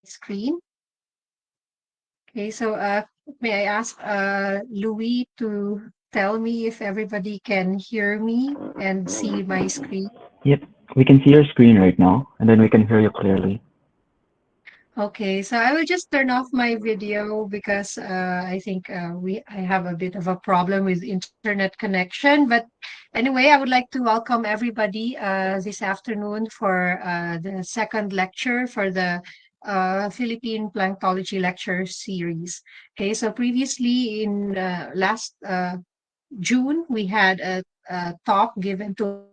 screen. Okay, so may I ask Louis to tell me if everybody can hear me and see my screen? Yep, we can see your screen right now, and then we can hear you clearly. Okay, so I will just turn off my video because I think I have a bit of a problem with internet connection. But anyway, I would like to welcome everybody this afternoon for the second lecture for the Philippine Planktology Lecture Series. Okay, so previously in last June, we had a talk given to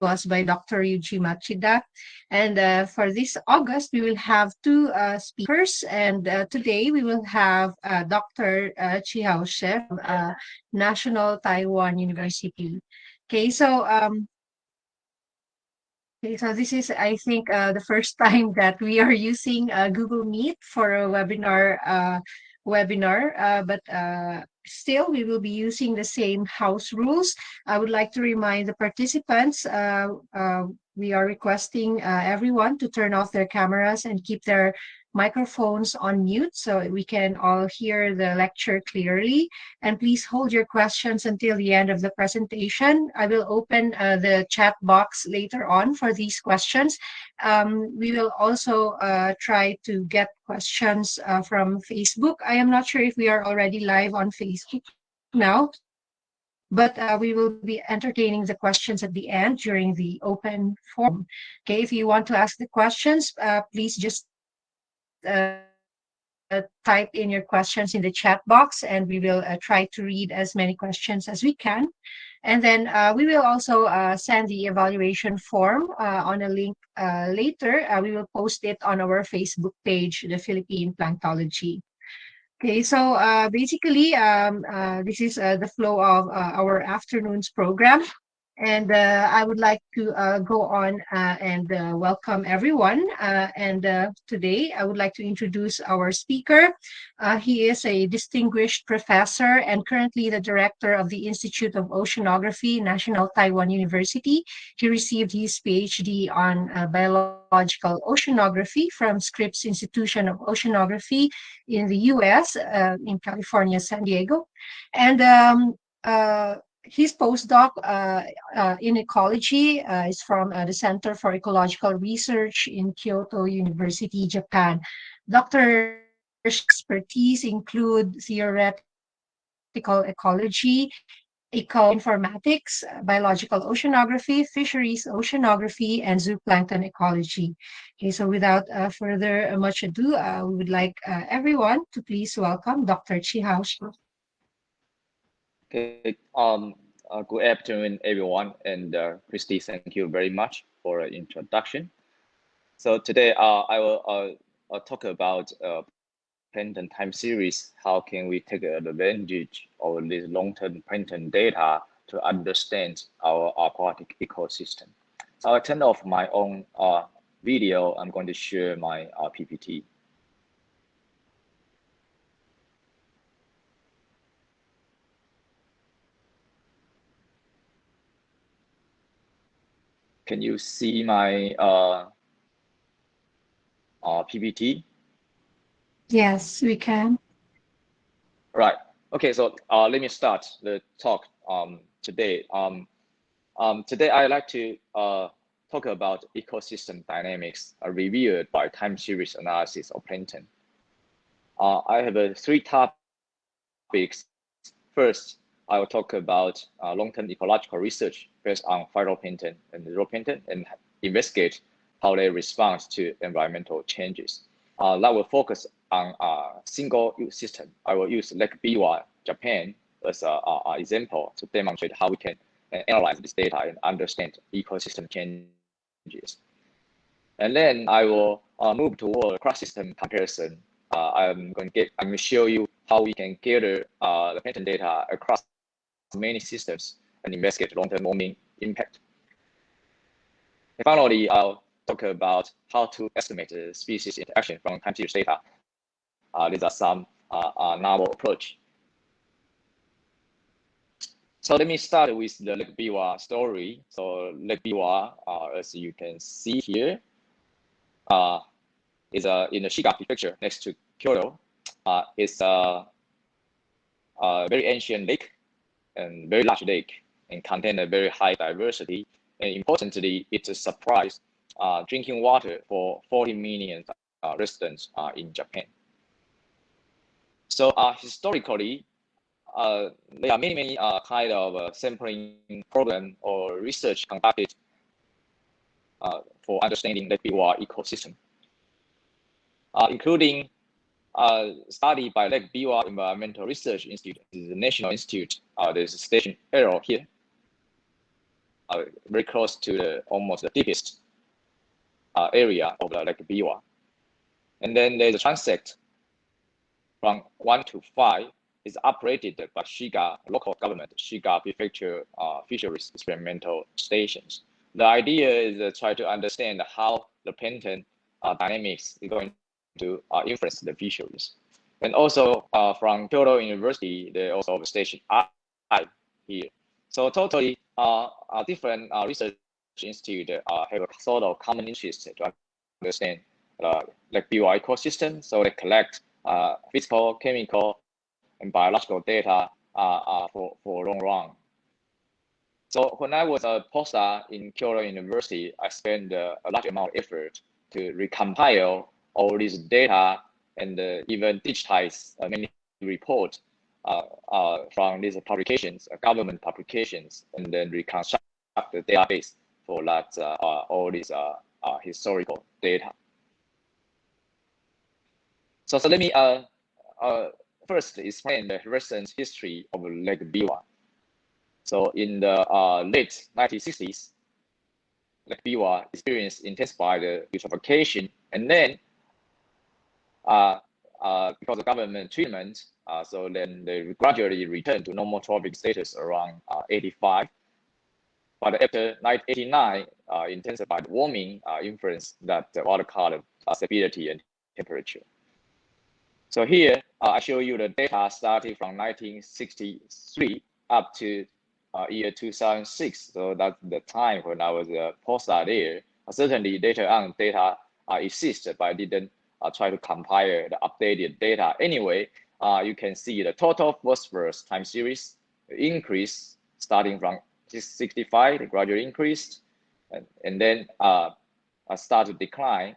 us by Dr. Yuji Machida. And for this August, we will have two speakers. And today we will have Dr. Chih-hao Hsieh from National Taiwan University. Okay, so okay, so this is, I think, the first time that we are using Google Meet for a webinar, but still we will be using the same house rules. I would like to remind the participants, we are requesting everyone to turn off their cameras and keep their microphones on mute so we can all hear the lecture clearly. And please hold your questions until the end of the presentation. I will open the chat box later on for these questions. We will also try to get questions from Facebook. I am not sure if we are already live on Facebook now, but we will be entertaining the questions at the end during the open forum. Okay, if you want to ask the questions, please just type in your questions in the chat box, and we will try to read as many questions as we can. And then we will also send the evaluation form on a link later. We will post it on our Facebook page, the Philippine Planktology. Okay, so basically, this is the flow of our afternoon's program. And I would like to go on and welcome everyone. And today I would like to introduce our speaker. He is a distinguished professor and currently the director of the Institute of Oceanography, National Taiwan University. He received his PhD on biological oceanography from Scripps Institution of Oceanography in the US, in California, San Diego. And his postdoc in ecology is from the Center for Ecological Research in Kyoto University, Japan. Dr. expertise include theoretical ecology, eco-informatics, biological oceanography, fisheries oceanography, and zooplankton ecology. Okay, so without further much ado, we would like everyone to please welcome Dr. Chih-hao. Okay, good afternoon, everyone. And Christy, thank you very much for the introduction. So today I will talk about plankton time series. How can we take advantage of this long-term plankton data to understand our aquatic ecosystem? So I'll turn off my own video. I'm going to share my PPT. Can you see my PPT? Yes, we can. Right. Okay, so let me start the talk today. Today I'd like to talk about ecosystem dynamics revealed by time series analysis of plankton. I have three topics. First, I will talk about long-term ecological research based on phytoplankton and zooplankton and investigate how they respond to environmental changes. That will focus on a single use system. I will use Lake Biwa, Japan, as an example to demonstrate how we can analyze this data and understand ecosystem changes. And then I will move toward cross-system comparison. I'm going to show you how we can gather the plankton data across many systems and investigate long-term warming impact. And finally, I'll talk about how to estimate the species interaction from time series data. These are some novel approach. So let me start with the Lake Biwa story. So Lake Biwa, as you can see here, is in the Shiga prefecture next to Kyoto. It's a very ancient lake and very large lake and contain a very high diversity. And importantly, it supplies drinking water for 40 million residents in Japan. So historically, there are many kind of sampling program or research conducted for understanding Lake Biwa ecosystem, including study by Lake Biwa Environmental Research Institute. This is the National Institute. There's a station arrow here, very close to almost the deepest area of the Lake Biwa. And then there's a transect from 1 to 5 is operated by Shiga local government, Shiga prefecture fisheries experimental stations. The idea is to try to understand how the plankton dynamics is going to influence the fisheries. And also from Kyoto University, they also have a station I here. So totally different research institutes have a sort of common interest to understand Lake Biwa ecosystem. So they collect physical, chemical, and biological data for long run. So when I was a postdoc in Kyoto University, I spent a large amount of effort to recompile all this data and even digitize many reports from these publications, government publications, and then reconstruct the database for that all these historical data. So let me first explain the recent history of Lake Biwa. So in the late 1960s, Lake Biwa experienced intensified eutrophication, and then because of government treatment, so then they gradually returned to normal trophic status around 85. But after 1989, intensified warming influenced that water column stability and temperature. So here I show you the data starting from 1963 up to year 2006. So that's the time when I was a postdoc there. Certainly data exists, but I didn't try to compile the updated data. Anyway, you can see the total phosphorus time series increase starting from 65, it gradually increased, and then start to decline,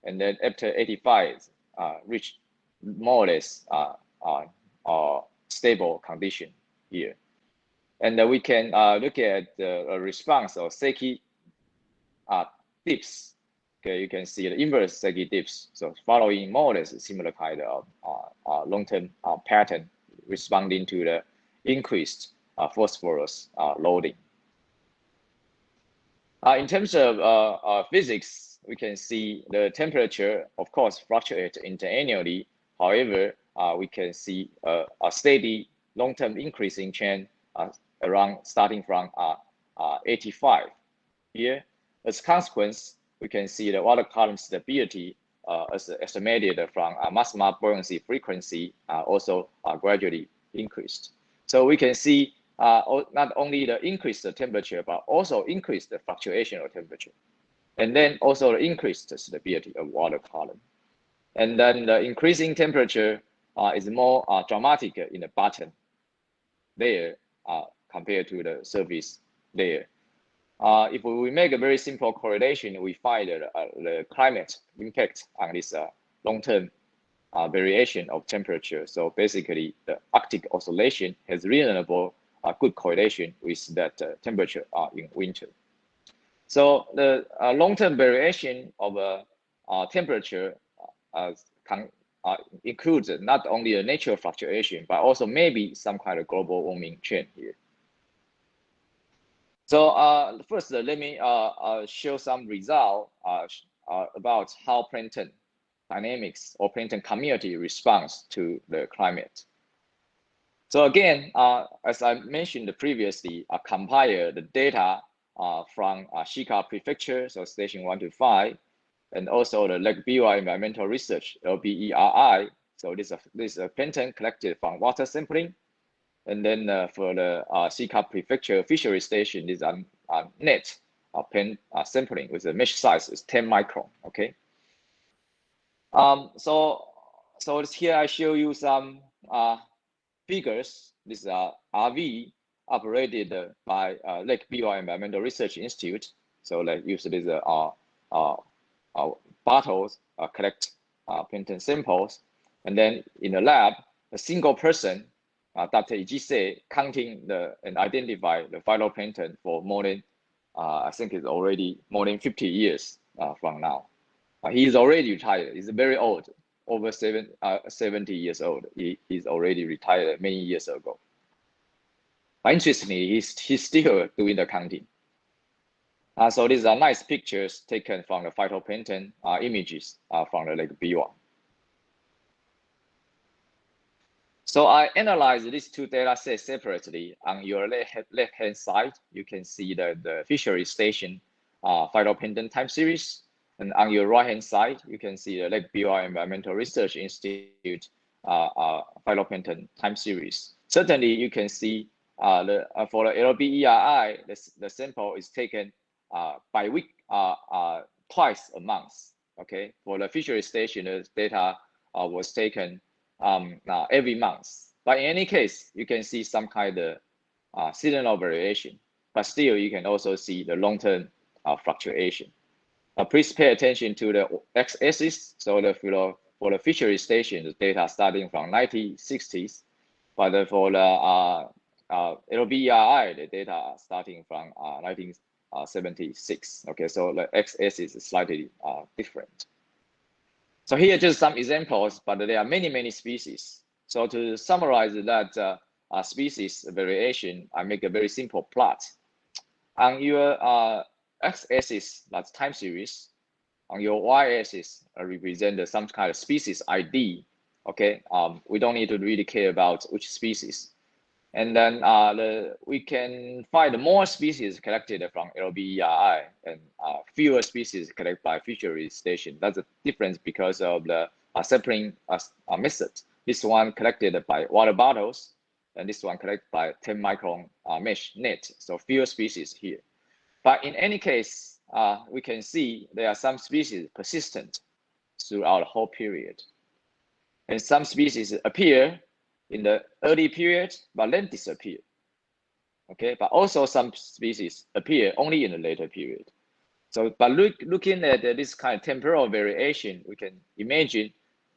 and then after 85, reached more or less stable condition here. And we can look at the response of Hsieh dips. Okay, you can see the inverse Hsieh dips. So following more or less a similar kind of long-term pattern responding to the increased phosphorus loading. In terms of physics, we can see the temperature, of course, fluctuates interannually. However, we can see a steady long-term increasing trend around starting from 85 here. As a consequence, we can see the water column stability as estimated from maximum buoyancy frequency also gradually increased. So we can see not only the increased temperature, but also increased the fluctuation of temperature, and then also the increased stability of water column. And then the increasing temperature is more dramatic in the bottom layer compared to the surface layer. If we make a very simple correlation, we find the climate impact on this long-term variation of temperature. So basically, the Arctic oscillation has reasonable good correlation with that temperature in winter. So the long-term variation of temperature includes not only a natural fluctuation, but also maybe some kind of global warming trend here. So first, let me show some result about how plankton dynamics or plankton community responds to the climate. So again, as I mentioned previously, I compare the data from Shiga Prefecture, so station 1 to 5, and also the Lake Biwa Environmental Research, LBERI. So this is a plankton collected from water sampling. And then for the Shiga Prefecture Fishery Station, this is net pen sampling with the mesh size is 10 micron, okay? So here I show you some figures. This is RV operated by Lake Biwa Environmental Research Institute. So like use this bottles collect plankton samples, and then in the lab, a single person, Dr. Chih-hao, counting and identify the phytoplankton for more than I think it's already more than 50 years from now. He is already retired. He's very old, over 70 years old. He's already retired many years ago. But interestingly, he's still doing the counting. So these are nice pictures taken from the phytoplankton images from the Lake Biwa. So I analyzed these two data sets separately. On your left-hand side, you can see the fishery station phytoplankton time series. And on your right-hand side, you can see the Lake Biwa Environmental Research Institute phytoplankton time series. Certainly, you can see for the LBERI, the sample is taken by week, twice a month. Okay, for the fishery station, the data was taken every month. But in any case, you can see some kind of seasonal variation. But still, you can also see the long-term fluctuation. Please pay attention to the x-axis. So for the fishery station, the data starting from 1960s, but for the LBERI, the data are starting from 1976. Okay, so the x-axis is slightly different. So here are just some examples, but there are many species. So to summarize that species variation, I make a very simple plot. On your x-axis, that's time series. On your y-axis, represent some kind of species ID. Okay, we don't need to really care about which species. And then we can find more species collected from LBERI and fewer species collected by fishery station. That's a difference because of the sampling method. This one collected by water bottles, and this one collected by 10 micron mesh net. So fewer species here. But in any case, we can see there are some species persistent throughout the whole period. And some species appear in the early period, but then disappear. Okay, but also some species appear only in the later period. So by looking at this kind of temporal variation, we can imagine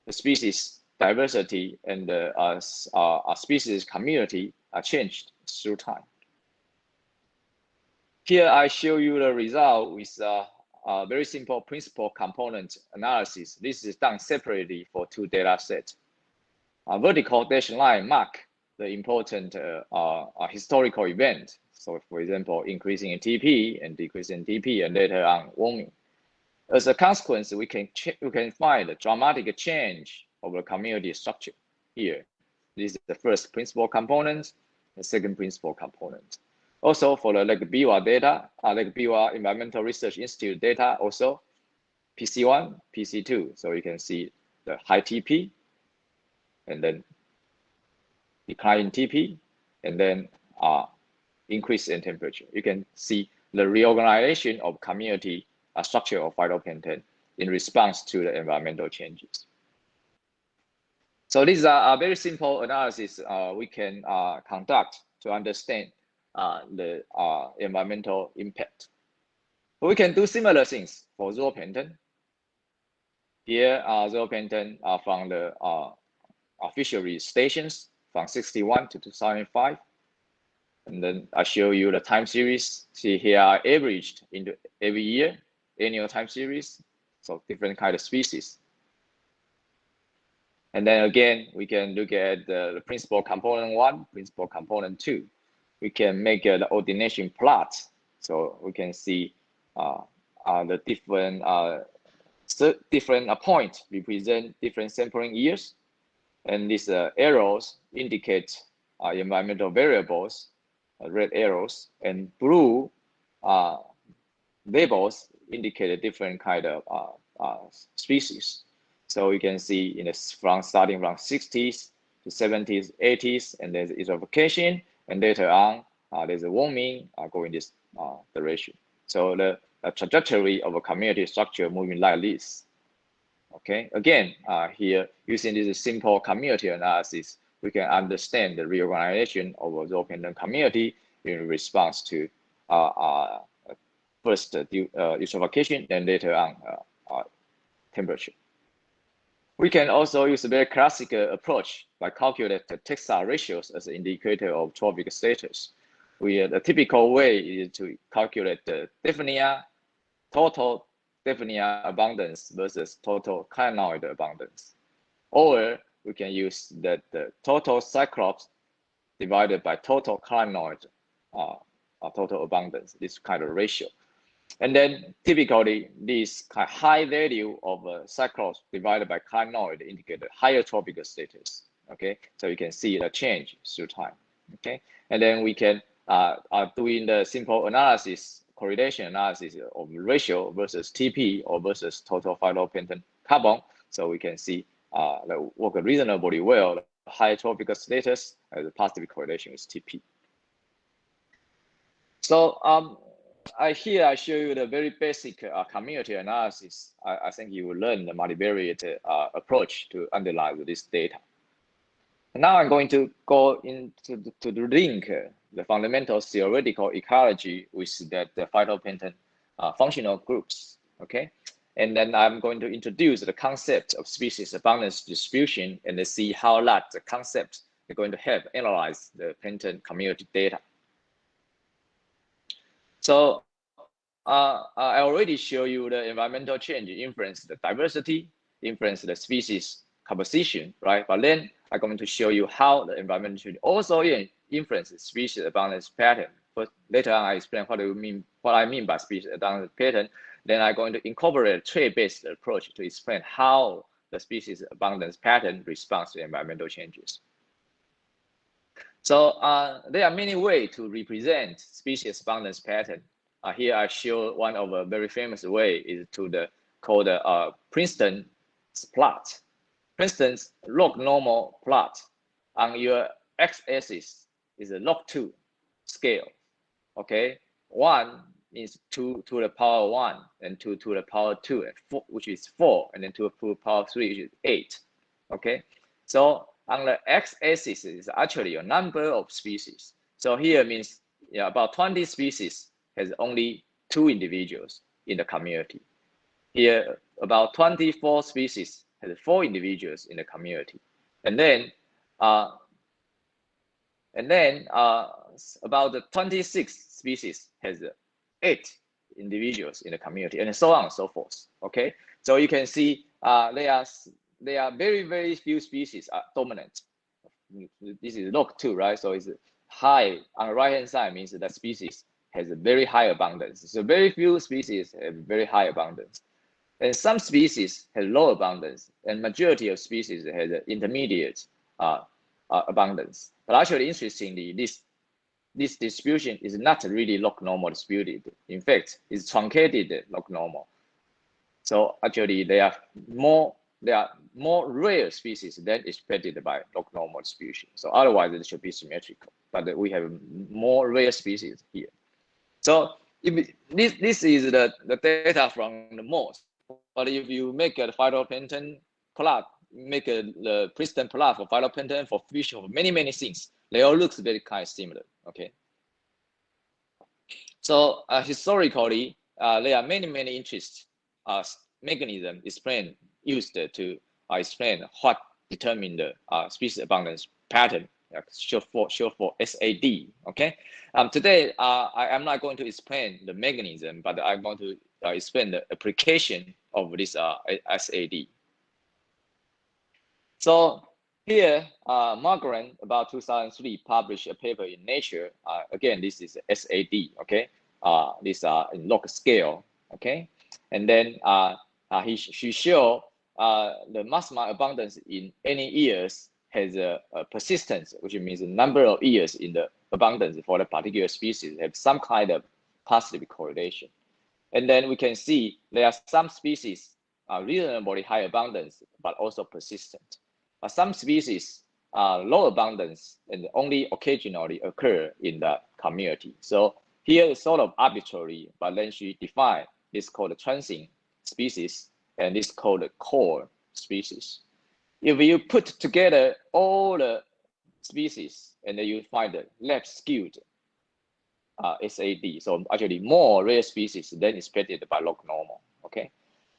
the species diversity and the species community are changed through time. Here I show you the result with a very simple principal component analysis. This is done separately for two data sets. A vertical dashed line mark the important historical event. So for example, increasing in TP and decreasing TP and later on warming. As a consequence, we can find a dramatic change of the community structure here. This is the first principal component, the second principal component. Also for the Lake Biwa data, Lake Biwa Environmental Research Institute data also, PC1, PC2. So you can see the high TP, and then decline in TP, and then increase in temperature. You can see the reorganization of community structure of phytoplankton in response to the environmental changes. So these are a very simple analysis we can conduct to understand the environmental impact. But we can do similar things for zooplankton. Here, zooplankton from the fishery stations from 61 to 2005. And then I show you the time series. See here, I averaged into every year, annual time series. So different kind of species. And then again, we can look at the principal component 1, principal component 2. We can make the ordination plot. So we can see the different points represent different sampling years. And these arrows indicate environmental variables, red arrows, and blue labels indicate a different kind of species. So you can see starting from 60s to 70s, 80s, and there's eutrophication, and later on there's a warming going this direction. So the trajectory of a community structure moving like this. Okay, again, here using this simple community analysis, we can understand the reorganization of the zooplankton community in response to first eutrophication, then later on temperature. We can also use a very classical approach by calculating the textile ratios as an indicator of trophic status. The typical way is to calculate the total Daphnia abundance versus total kynoid abundance. Or we can use the total cyclops divided by total kynoid total abundance, this kind of ratio. And then typically this high value of cyclops divided by kynoid indicate a higher trophic status. Okay, so you can see the change through time. Okay, and then we can doing the simple analysis, correlation analysis of ratio versus TP or versus total phytoplankton carbon. So we can see that work reasonably well. High trophic status has a positive correlation with TP. So here I show you the very basic community analysis. I think you will learn the multivariate approach to analyze this data. Now I'm going to go into the link the fundamental theoretical ecology with the phytoplankton functional groups. Okay, and then I'm going to introduce the concept of species abundance distribution and see how that concept is going to help analyze the plankton community data. So I already show you the environmental change influence the diversity, influence the species composition, right? But then I'm going to show you how the environmental change also influences species abundance pattern. But later on, I explain what I mean by species abundance pattern. Then I'm going to incorporate a trait-based approach to explain how the species abundance pattern responds to environmental changes. So there are many ways to represent species abundance pattern. Here I show one of a very famous way is called Princeton's plot. Princeton's log normal plot. On your x-axis is a log 2 scale. Okay, 1 is 2 to the power 1, and 2 to the power 2, and 4, which is 4, and then 2 to the power 3, which is 8. Okay, so on the x-axis is actually a number of species. So here means about 20 species has only 2 individuals in the community. Here, about 24 species has 4 individuals in the community, and then about the 26 species has 8 individuals in the community, and so on and so forth. Okay, so you can see there are very, very few species are dominant. This is log 2, right? So it's high on the right-hand side means that species has a very high abundance. So very few species have very high abundance. And some species have low abundance, and majority of species has intermediate abundance. But actually, interestingly, this distribution is not really log normal distributed. In fact, it's truncated log normal. So actually, there are more rare species than expected by log normal distribution. So otherwise, it should be symmetrical. But we have more rare species here. So this is the data from the moss. But if you make a phytoplankton plot, make the Princeton plot for phytoplankton, for fish, for many things, they all look very kind of similar. Okay. So historically, there are many interest mechanisms used to explain what determine the species abundance pattern, short for SAD. Okay. Today, I'm not going to explain the mechanism, but I'm going to explain the application of this SAD. So here, Margaret, about 2003, published a paper in Nature. Again, this is SAD. Okay. These are in log scale. Okay. And then she showed the maximum abundance in any years has a persistence, which means the number of years in the abundance for the particular species have some kind of positive correlation. And then we can see there are some species reasonably high abundance, but also persistent. Some species low abundance and only occasionally occur in the community. So here is sort of arbitrary, but then she defined this called transient species and this is called the core species. If you put together all the species, and then you find the left skewed SAD, so actually more rare species than expected by log normal. Okay.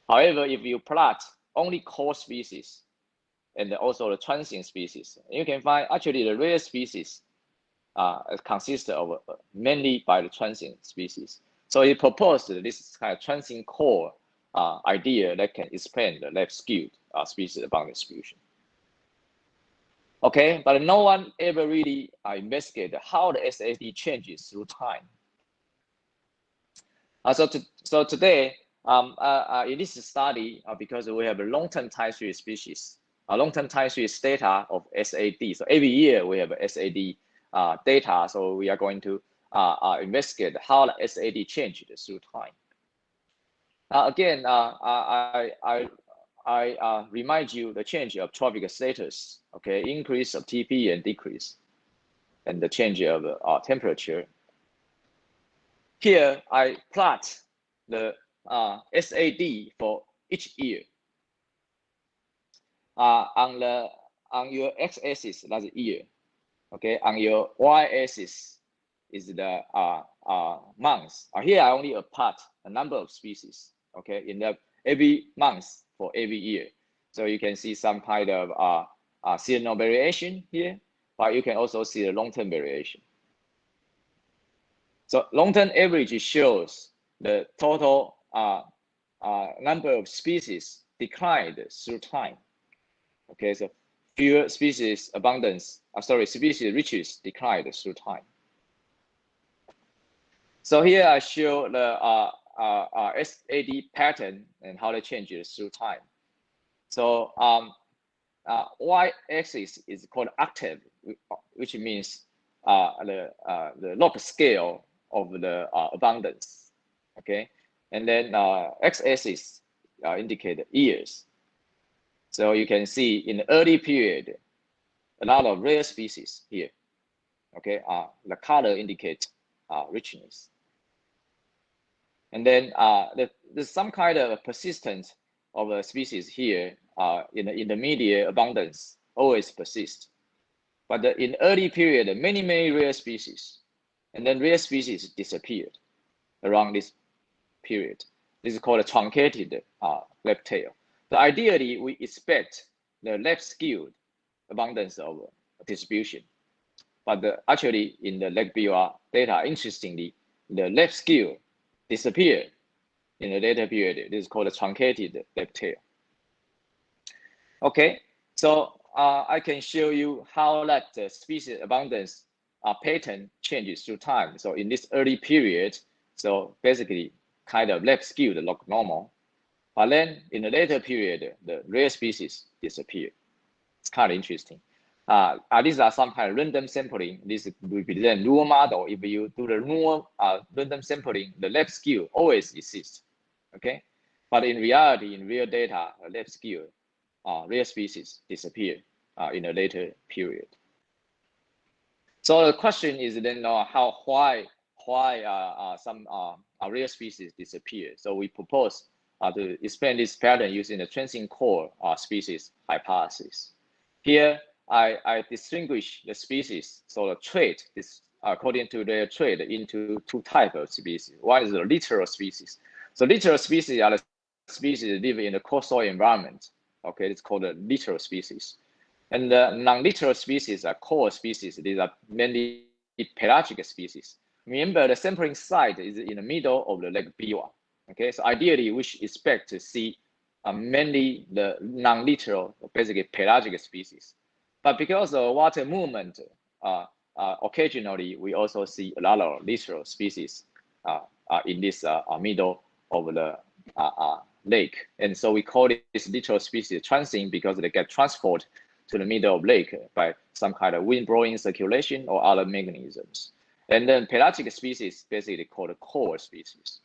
However, if you plot only core species and also the transient species, you can find actually the rare species consist of mainly by the transient species. So he proposed this kind of transient core idea that can explain the left skewed species abundance distribution. Okay, but no one ever really investigated how the SAD changes through time. So today, in this study, because we have a long-term time series species, long-term time series data of SAD. So every year we have SAD data. So we are going to investigate how the SAD changes through time. Again, I remind you the change of trophic status, okay, increase of TP and decrease, and the change of temperature. Here, I plot the SAD for each year. On your x-axis, that's year. Okay, on your y-axis is the months. Here, I only plot a number of species. Okay, in the every month for every year. So you can see some kind of seasonal variation here, but you can also see the long-term variation. So long-term average shows the total number of species declined through time. Okay, so fewer species abundance, species riches declined through time. So here I show the SAD pattern and how they change through time. So y-axis is called octave, which means the log scale of the abundance. Okay, and then x-axis indicate years. So you can see in the early period, a lot of rare species here. Okay, the color indicates richness. And then there's some kind of persistence of a species here in the intermediate abundance always persist. But in early period, many rare species, and then rare species disappeared around this period. This is called a truncated left tail. So ideally, we expect the left skewed abundance of distribution. But actually, in the leg BR data, interestingly, the left skew disappeared in the later period. This is called a truncated left tail. Okay, so I can show you how that species abundance pattern changes through time. So in this early period, so basically kind of left skewed log normal. But then in the later period, the rare species disappear. It's kind of interesting. These are some kind of random sampling. This represent Null model. If you do the Null random sampling, the left skew always exists. Okay, but in reality, in real data, left skew rare species disappear in a later period. So the question is then why some rare species disappear? So we propose to explain this pattern using the transient core species hypothesis. Here, I distinguish the species, so the trait is according to their trait into two types of species. One is the literal species. So literal species are the species that live in the coastal environment. Okay, it's called a literal species. And the non-literal species are core species. These are mainly pelagic species. Remember, the sampling site is in the middle of the lake Biwa. Okay, so ideally, we should expect to see mainly the non-literal, basically pelagic species. But because of water movement, occasionally we also see a lot of literal species in this middle of the lake. And so we call this literal species transient because they get transported to the middle of lake by some kind of wind blowing circulation or other mechanisms. And then pelagic species basically called core species.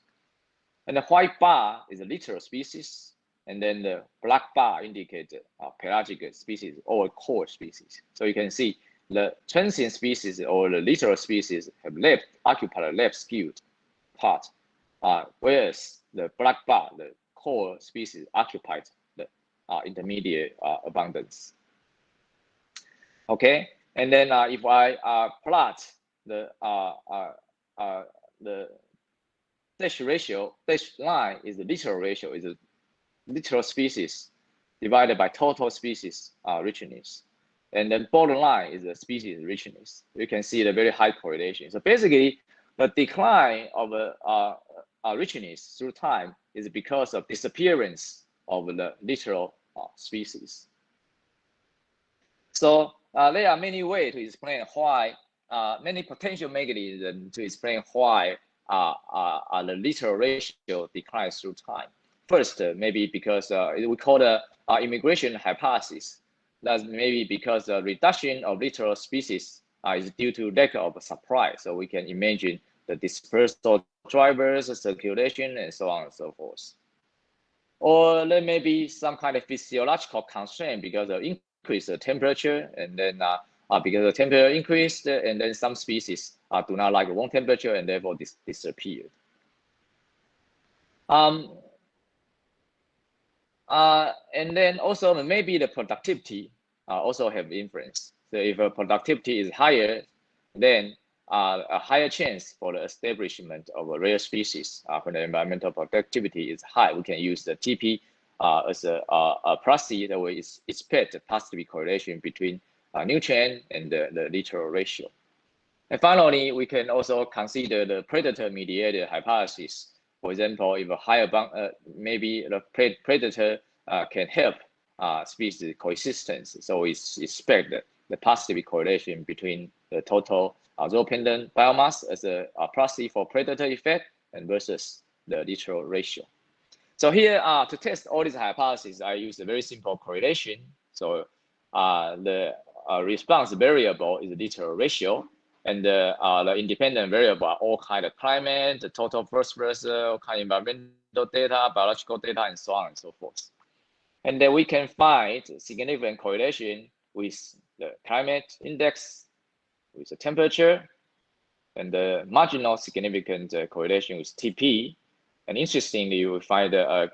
And the white bar is a literal species, and then the black bar indicates pelagic species or core species. So you can see the transient species or the literal species have occupy the left skewed part, whereas the black bar, the core species occupied the intermediate abundance. Okay, and then if I plot the dash ratio, dash line is the literal ratio, is a literal species divided by total species richness. And then bottom line is the species richness. You can see the very high correlation. So basically, the decline of richness through time is because of disappearance of the literal species. So there are many ways to explain why, many potential mechanisms to explain why the literal ratio declines through time. First, maybe because we call the immigration hypothesis. That's maybe because the reduction of literal species is due to lack of supply. So we can imagine the dispersal drivers, circulation, and so on and so forth. Or there may be some kind of physiological constraint because of increased temperature, and then because the temperature increased, and then some species do not like warm temperature and therefore disappeared. And then also maybe the productivity also have influence. So if productivity is higher, then a higher chance for the establishment of a rare species. When the environmental productivity is high, we can use the TP as a proxy that will expect a positive correlation between nutrient and the literal ratio. And finally, we can also consider the predator-mediated hypothesis. For example, if a higher maybe the predator can help species coexistence, so we expect the positive correlation between the total zooplankton biomass as a proxy for predator effect and versus the literal ratio. So here, to test all these hypotheses, I use a very simple correlation. So the response variable is the literal ratio, and the independent variable are all kind of climate, the total phosphorus, all kind of environmental data, biological data, and so on and so forth. And then we can find significant correlation with the climate index, with the temperature, and the marginal significant correlation with TP. And interestingly, you will find a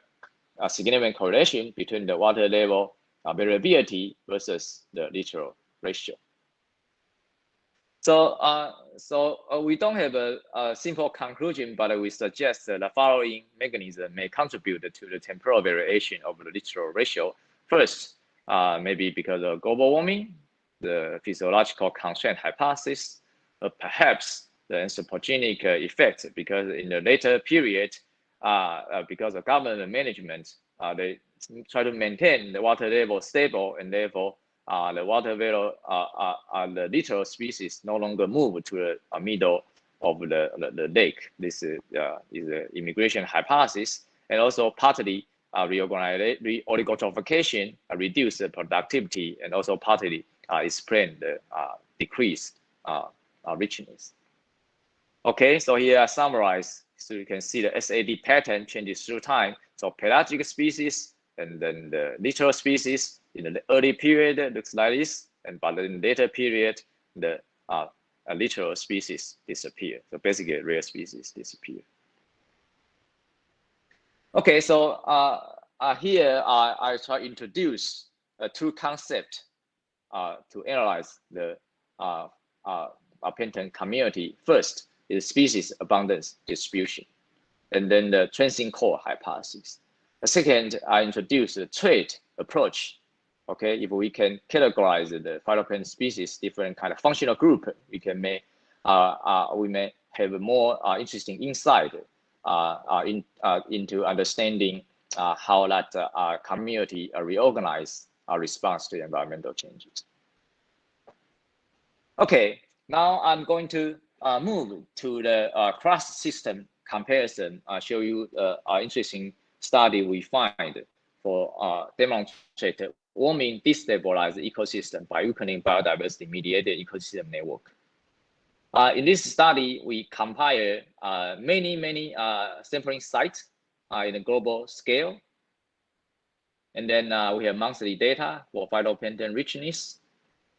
significant correlation between the water level variability versus the literal ratio. So, we don't have a simple conclusion, but we suggest that the following mechanism may contribute to the temporal variation of the literal ratio. First, maybe because of global warming, the physiological constraint hypothesis, or perhaps the anthropogenic effect, because in the later period, because of government management, they try to maintain the water level stable, and therefore the water level, the literal species no longer move to the middle of the lake. This is the immigration hypothesis, and also partly oligotrophication reduce the productivity, and also partly explain the decreased richness. Okay, so here I summarize. So you can see the SAD pattern changes through time. So pelagic species and then the literal species in the early period looks like this, and but in the later period, the literal species disappear. So basically, rare species disappear. Okay, so here I try to introduce two concepts to analyze the plankton community. First is species abundance distribution, and then the transient core hypothesis. The second, I introduce the trait approach. Okay, if we can categorize the phytoplankton species different kind of functional group, we may have a more interesting insight into understanding how that community reorganize our response to environmental changes. Okay, now I'm going to move to the cross-system comparison. I'll show you an interesting study we find for demonstrate warming destabilize the ecosystem by weakening biodiversity mediated ecosystem network. In this study, we compare many sampling sites in a global scale. And then we have monthly data for phytoplankton richness.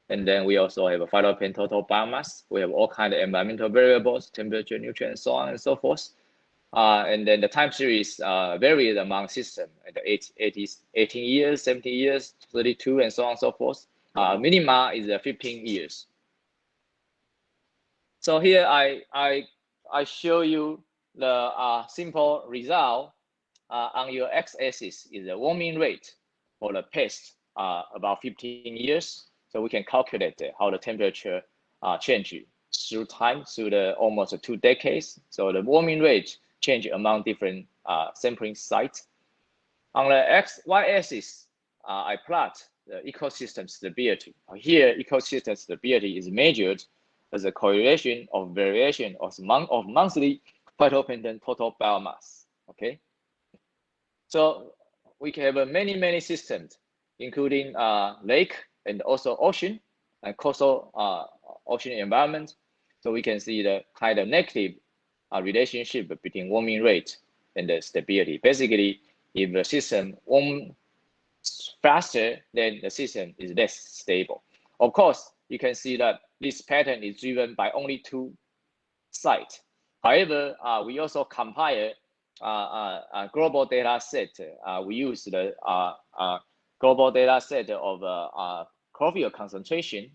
And then we also have a phytoplankton total biomass. We have all kinds of environmental variables, temperature, nutrients, so on and so forth. And then the time series varies among systems, 18 years, 70 years, 32, and so on and so forth. Minima is 15 years. So here I show you the simple result. On your x-axis is the warming rate for the past about 15 years. So we can calculate how the temperature change through time, through the almost 2 decades. So the warming rate change among different sampling sites. On the y-axis, I plot the ecosystem stability. Here, ecosystem stability is measured as a correlation of variation of monthly phytoplankton total biomass. Okay, so we can have many systems, including lake and also ocean and coastal ocean environment. So we can see the kind of negative relationship between warming rate and the stability. Basically, if the system warms faster, then the system is less stable. Of course, you can see that this pattern is driven by only 2 sites. However, we also compile a global data set. We use the global data set of chlorophyll concentration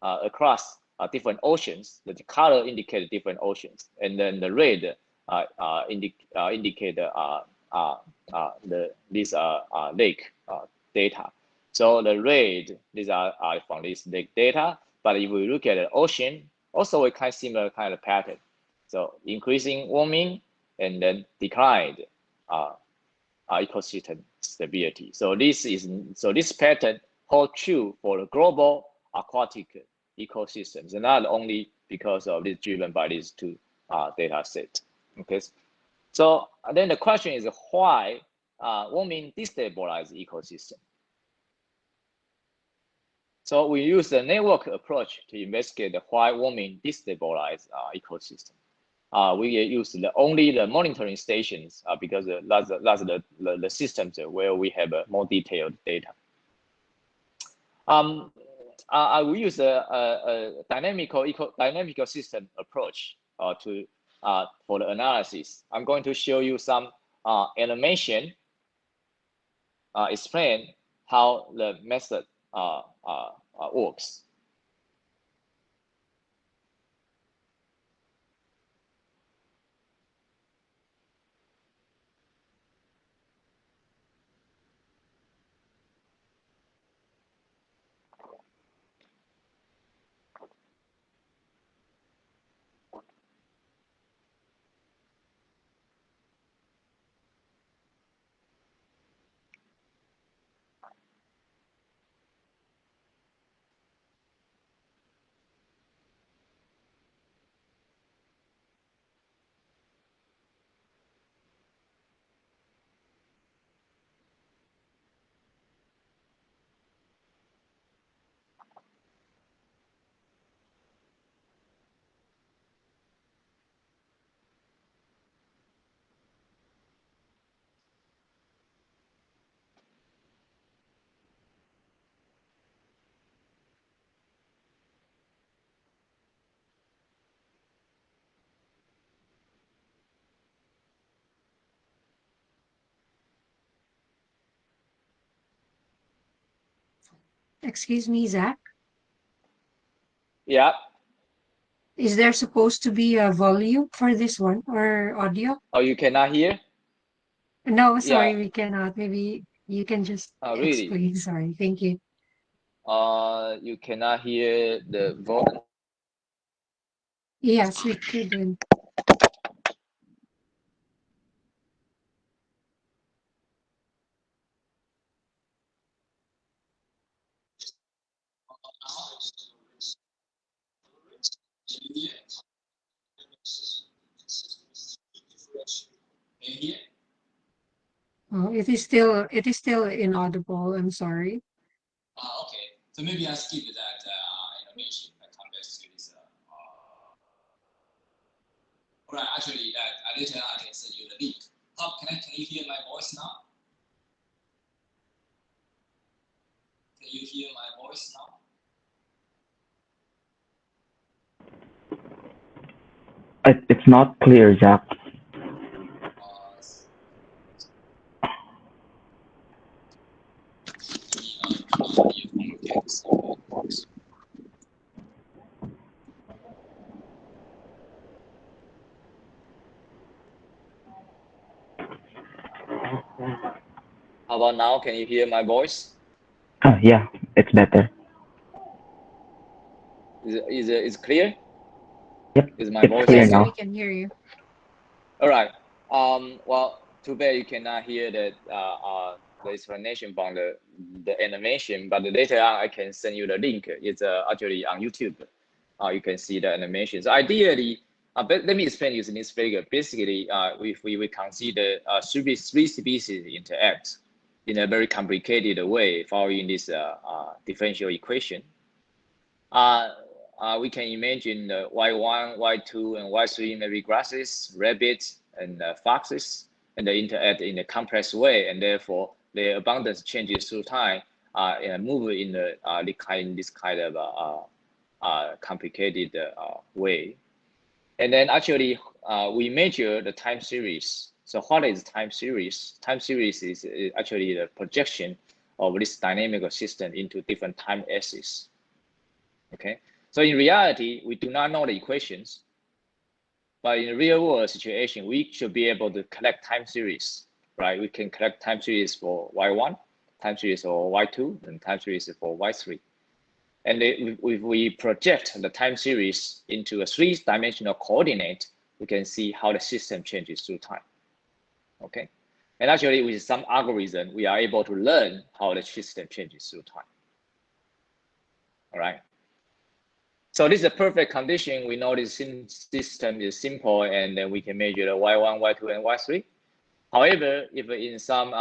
across different oceans. The color indicates different oceans, and then the red indicate this lake data. So the red, these are from this lake data. But if we look at the ocean, also a kind of similar kind of pattern. So increasing warming and then declined ecosystem stability. So this pattern holds true for the global aquatic ecosystems, and not only because of this driven by these 2 data sets. Okay, so then the question is why warming destabilize ecosystem. So we use the network approach to investigate why warming destabilize ecosystem. We use only the monitoring stations because that's the systems where we have more detailed data. I will use a dynamical system approach for the analysis. I'm going to show you some animation explain how the method works. Excuse me, Zach. Yeah. Is there supposed to be a volume for this one or audio? Oh, you cannot hear? No, sorry, Yeah. we cannot. Maybe you can just Really? explain. Sorry. Thank you. You cannot hear the voice. Yes, we couldn't. Oh, it is still inaudible. I'm sorry. Okay, so maybe I skip that animation and come back to this. All right, actually, that later I can send you the link. Can you hear my voice now? Can you hear my voice now? It's not clear, Zach. about now? Can you hear my voice? Oh, yeah, it's better. Is clear? Yep, Is my it's voice clear Yes, okay? now. we can hear you. All right. Well, too bad you cannot hear the explanation from the animation, but later on I can send you the link. It's actually on YouTube. You can see the animation. So ideally, but let me explain using this figure. Basically, if we consider three species interact in a very complicated way following this differential equation, we can imagine Y1, Y2, and Y3 maybe grasses, rabbits, and foxes, and they interact in a complex way, and therefore their abundance changes through time and move in this kind of complicated way. And then actually, we measure the time series. So what is time series? Time series is actually the projection of this dynamical system into different time axes. Okay. So in reality, we do not know the equations, but in a real world situation, we should be able to collect time series, right? We can collect time series for Y1, time series for Y2, and time series for Y3. And if we project the time series into a three-dimensional coordinate, we can see how the system changes through time, okay? And actually, with some algorithm, we are able to learn how the system changes through time, all right? So this is a perfect condition. We know this system is simple, and then we can measure the Y1, Y2, and Y3. However, if in some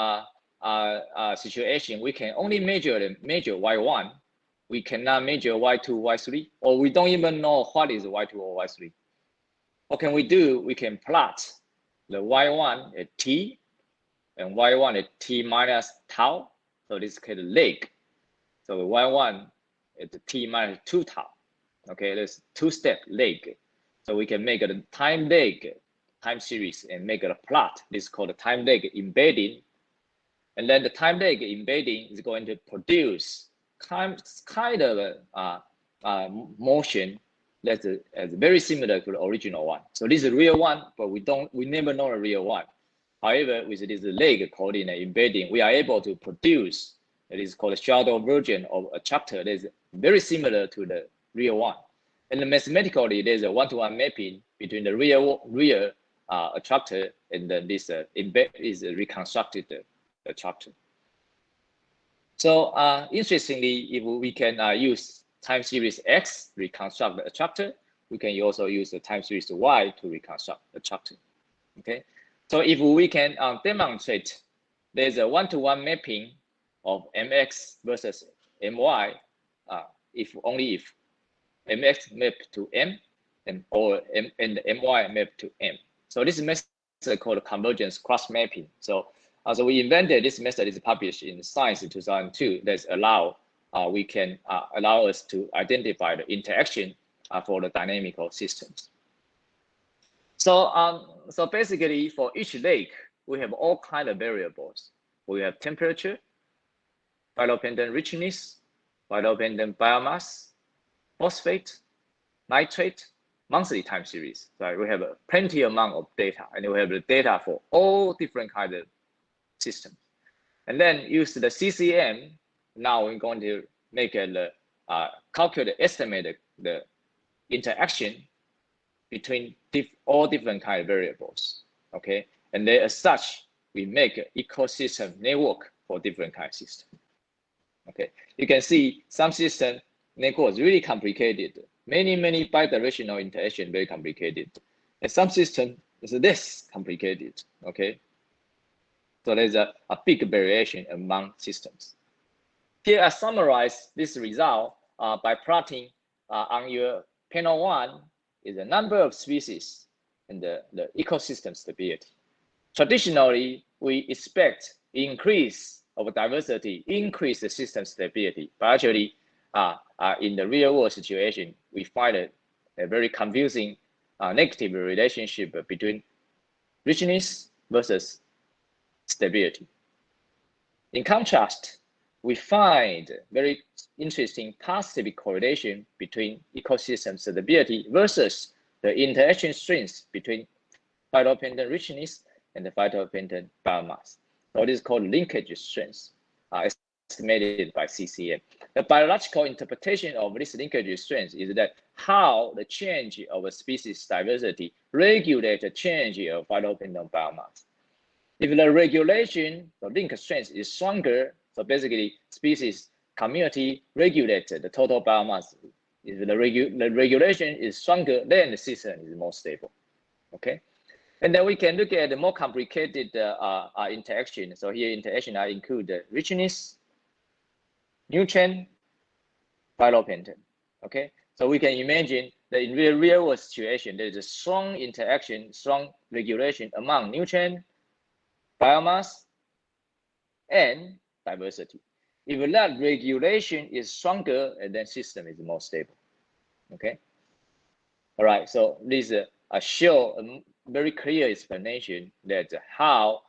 situation we can only measure Y1, we cannot measure Y2, Y3, or we don't even know what is Y2 or Y3. What can we do? We can plot the Y1 at T, and Y1 at T minus tau. So this is called lag. So Y1 at T minus 2 tau. Okay, there's two-step lag. So we can make a time lag time series and make a plot. This is called a time lag embedding. And then the time lag embedding is going to produce kind of a motion that's very similar to the original one. So this is a real one, but we never know a real one. However, with this lag coordinate embedding, we are able to produce, it is called a shadow version of a chapter that is very similar to the real one. And mathematically, there's a one-to-one mapping between the real attractor and then this embed is reconstructed attractor. So interestingly, if we can use time series X to reconstruct the attractor, we can also use the time series Y to reconstruct the attractor. Okay, so if we can demonstrate there's a one-to-one mapping of MX versus MY, if MX map to M and MY map to M. So this method is called convergence cross mapping. So we invented this method. Is published in Science in 2002. That's we can allow us to identify the interaction for the dynamical systems. So so basically, for each lake, we have all kinds of variables. We have temperature, phytoplankton richness, phytoplankton biomass, phosphate, nitrate, monthly time series. So we have a plenty amount of data, and we have the data for all different kinds of systems. And then use the CCM. Now we're going to make a calculate, estimate the interaction between all different kind of variables. Okay, and then as such, we make an ecosystem network for different kind of systems. Okay, you can see some system network is really complicated. Many bidirectional interaction very complicated, and some system is this complicated. Okay, so there's a big variation among systems. Here I summarize this result by plotting on your panel 1 is the number of species and the ecosystem stability. Traditionally, we expect increase of diversity, increase the system stability, but actually in the real world situation, we find a very confusing negative relationship between richness versus stability. In contrast, we find very interesting positive correlation between ecosystem stability versus the interaction strengths between phytoplankton richness and the phytoplankton biomass. So this is called linkage strength, estimated by CCM. The biological interpretation of this linkage strength is that how the change of a species diversity regulates the change of phytoplankton biomass. If the regulation, the link strength is stronger, so basically species community regulates the total biomass. If the regulation is stronger, then the system is more stable. Okay, and then we can look at the more complicated interaction. So here interaction include the richness, nutrient, phytoplankton. Okay, so we can imagine that in real world situation, there is a strong interaction, strong regulation among nutrient, biomass, and diversity. If that regulation is stronger, then system is more stable. Okay. All right. So this show a very clear explanation that how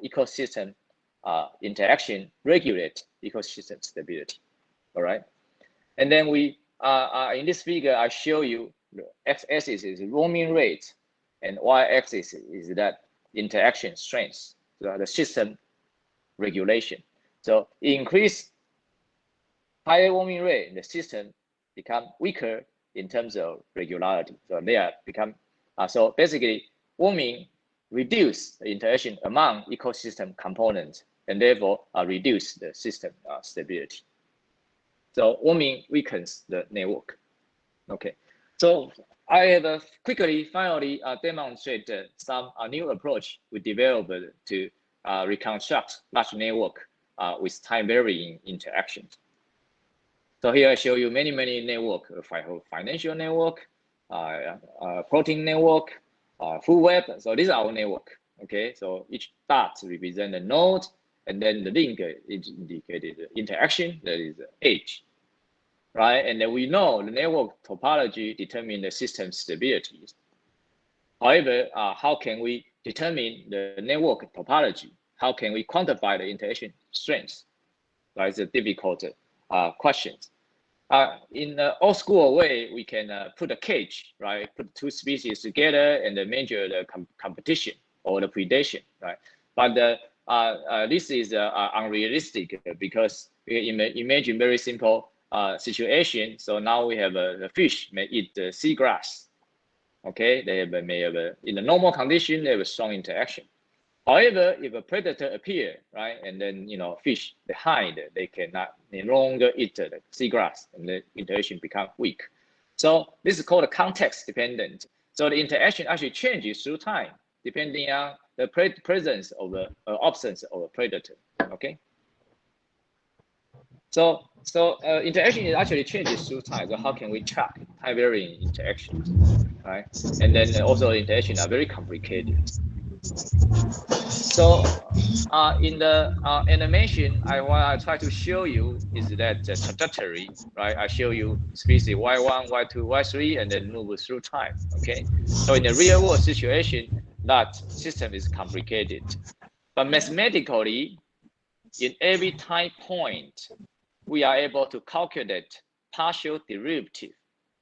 ecosystem interaction regulate ecosystem stability. All right. And then we in this figure I show you the x-axis is roaming rate, and y-axis is that interaction strength, so the system regulation. So increase higher roaming rate, the system become weaker in terms of regularity. So they are become so basically warming reduce the interaction among ecosystem components and therefore reduce the system stability. So warming weakens the network. Okay, so I have quickly finally demonstrate some new approach we developed to reconstruct large network with time varying interactions. So here I show you many network, financial network, protein network, food web. So this is our network. Okay, so each dot represents a node, and then the link is indicated interaction, that is edge. Right, and then we know the network topology determines the system stability. However, how can we determine the network topology? How can we quantify the interaction strength? Right, it's a difficult question. In the old school way, we can put a cage, right? Put two species together and measure the competition or the predation, right? But this is unrealistic because we imagine very simple situation. So now we have the fish may eat the seagrass. Okay, they may have in the normal condition they have a strong interaction. However, if a predator appear, right, and then fish they hide, they cannot no longer eat the seagrass, and the interaction become weak. So this is called context dependent. So the interaction actually changes through time depending on the presence of the absence of a predator. Okay. So interaction actually changes through time. So how can we track time varying interactions, right? And then also interactions are very complicated. So in the animation, what I try to show you is that the trajectory, right? I show you species Y1, Y2, Y3, and then move through time. Okay. So in a real world situation, that system is complicated, but mathematically, in every time point, we are able to calculate partial derivative,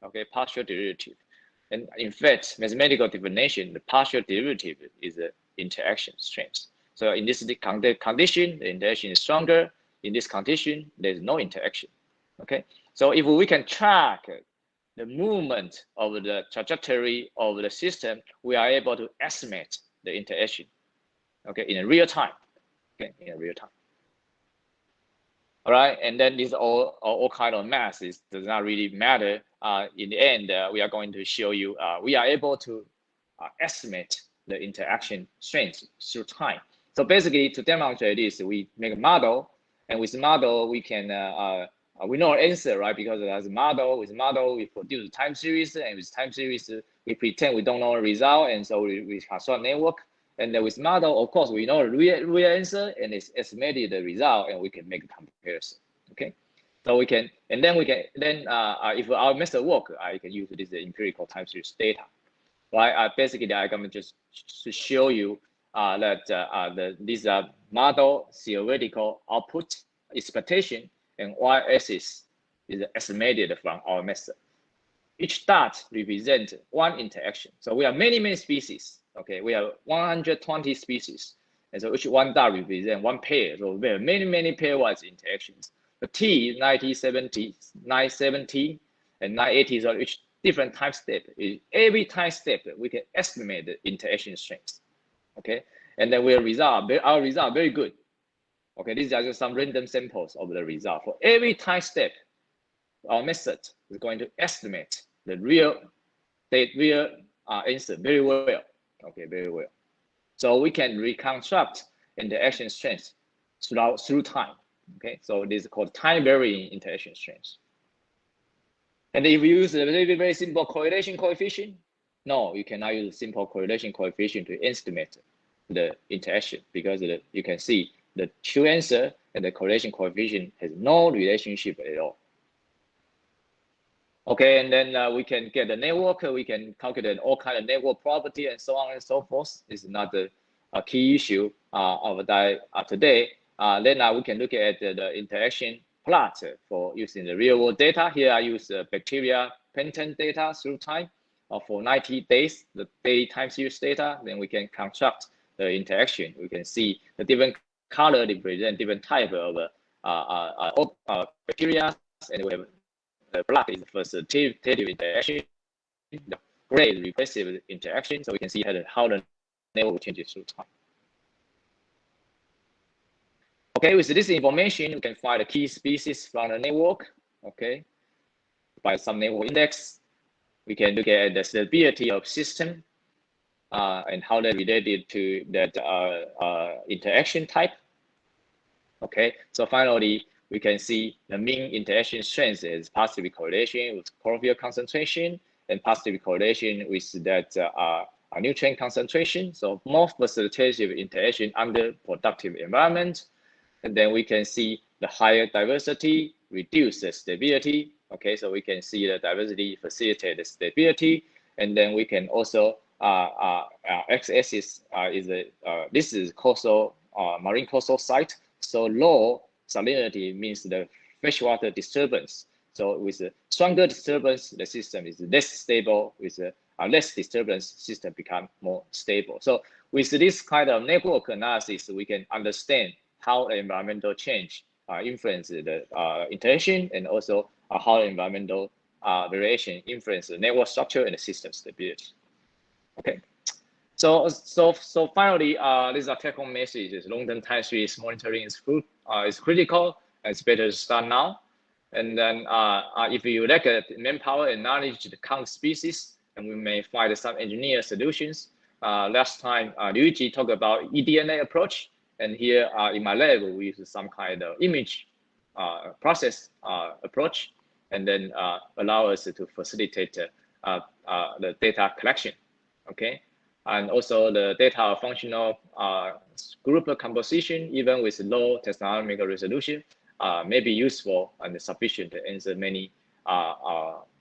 okay, partial derivative. And in fact, mathematical definition, the partial derivative is the interaction strength. So in this condition, the interaction is stronger. In this condition, there's no interaction, okay? So if we can track the movement of the trajectory of the system, we are able to estimate the interaction, okay, in real time, okay, in real time. All right, and then this all kind of math does not really matter. In the end, we are going to show you we are able to estimate the interaction strength through time. So basically, to demonstrate this, we make a model, and with the model we can we know our answer, right? Because as a model, with model we produce a time series, and with time series we pretend we don't know the result, and so we construct network. And then with model, of course, we know the real answer, and it's estimated the result, and we can make a comparison. Okay, so we can, and then we can, then if our method work, I can use this empirical time series data. Right? Basically, I'm going just to show you that this model theoretical output expectation and y-axis is estimated from our method. Each dot represents one interaction. So we have many species. Okay, we have 120 species, And so each one dot represents one pair. So we have many pairwise interactions. The T 970, 970, and 980 is each different time step. Every time step we can estimate the interaction strength. Okay, and then our result very good. Okay, these are just some random samples of the result. For every time step, our method is going to estimate the real answer very well. Okay, very well. So we can reconstruct interaction strength through time. Okay, so this is called time varying interaction strength. And if you use a very simple correlation coefficient, no, you cannot use a simple correlation coefficient to estimate the interaction, because you can see the true answer and the correlation coefficient has no relationship at all. Okay, and then we can get the network. We can calculate all kind of network property and so on and so forth. This is not a key issue of today. Then we can look at the interaction plot for using the real world data. Here I use bacteria plankton data through time for 90 days, the daily time series data. Then we can construct the interaction. We can see the different color represent different type of bacteria, and we have the black is the first interaction, the gray is repressive interaction. So we can see how the network changes through time. Okay, with this information, we can find the key species from the network. Okay, by some network index, we can look at the stability of system and how they're related to that interaction type. Okay, so finally, we can see the mean interaction strength is positive correlation with chlorophyll concentration and positive correlation with that nutrient concentration. So more facilitative interaction under productive environment. And then we can see the higher diversity reduce the stability. Okay, so we can see the diversity facilitate the stability. And then we can also x-axis this is coastal marine coastal site. So low salinity means the freshwater disturbance. So with a stronger disturbance, the system is less stable. With a less disturbance, system become more stable. So with this kind of network analysis, we can understand how the environmental change influence the interaction, and also how environmental variation influence the network structure and the system stability. Okay. So finally, this is a take-home message: is long-term time series monitoring is critical. It's better to start now. And then if you lack manpower and knowledge to count species, and we may find some engineer solutions. Last time, Liu talked about eDNA approach, and here in my lab, we use some kind of image process approach, and then allow us to facilitate the data collection. Okay. And also the data functional group composition, even with low taxonomic resolution, may be useful and sufficient to answer many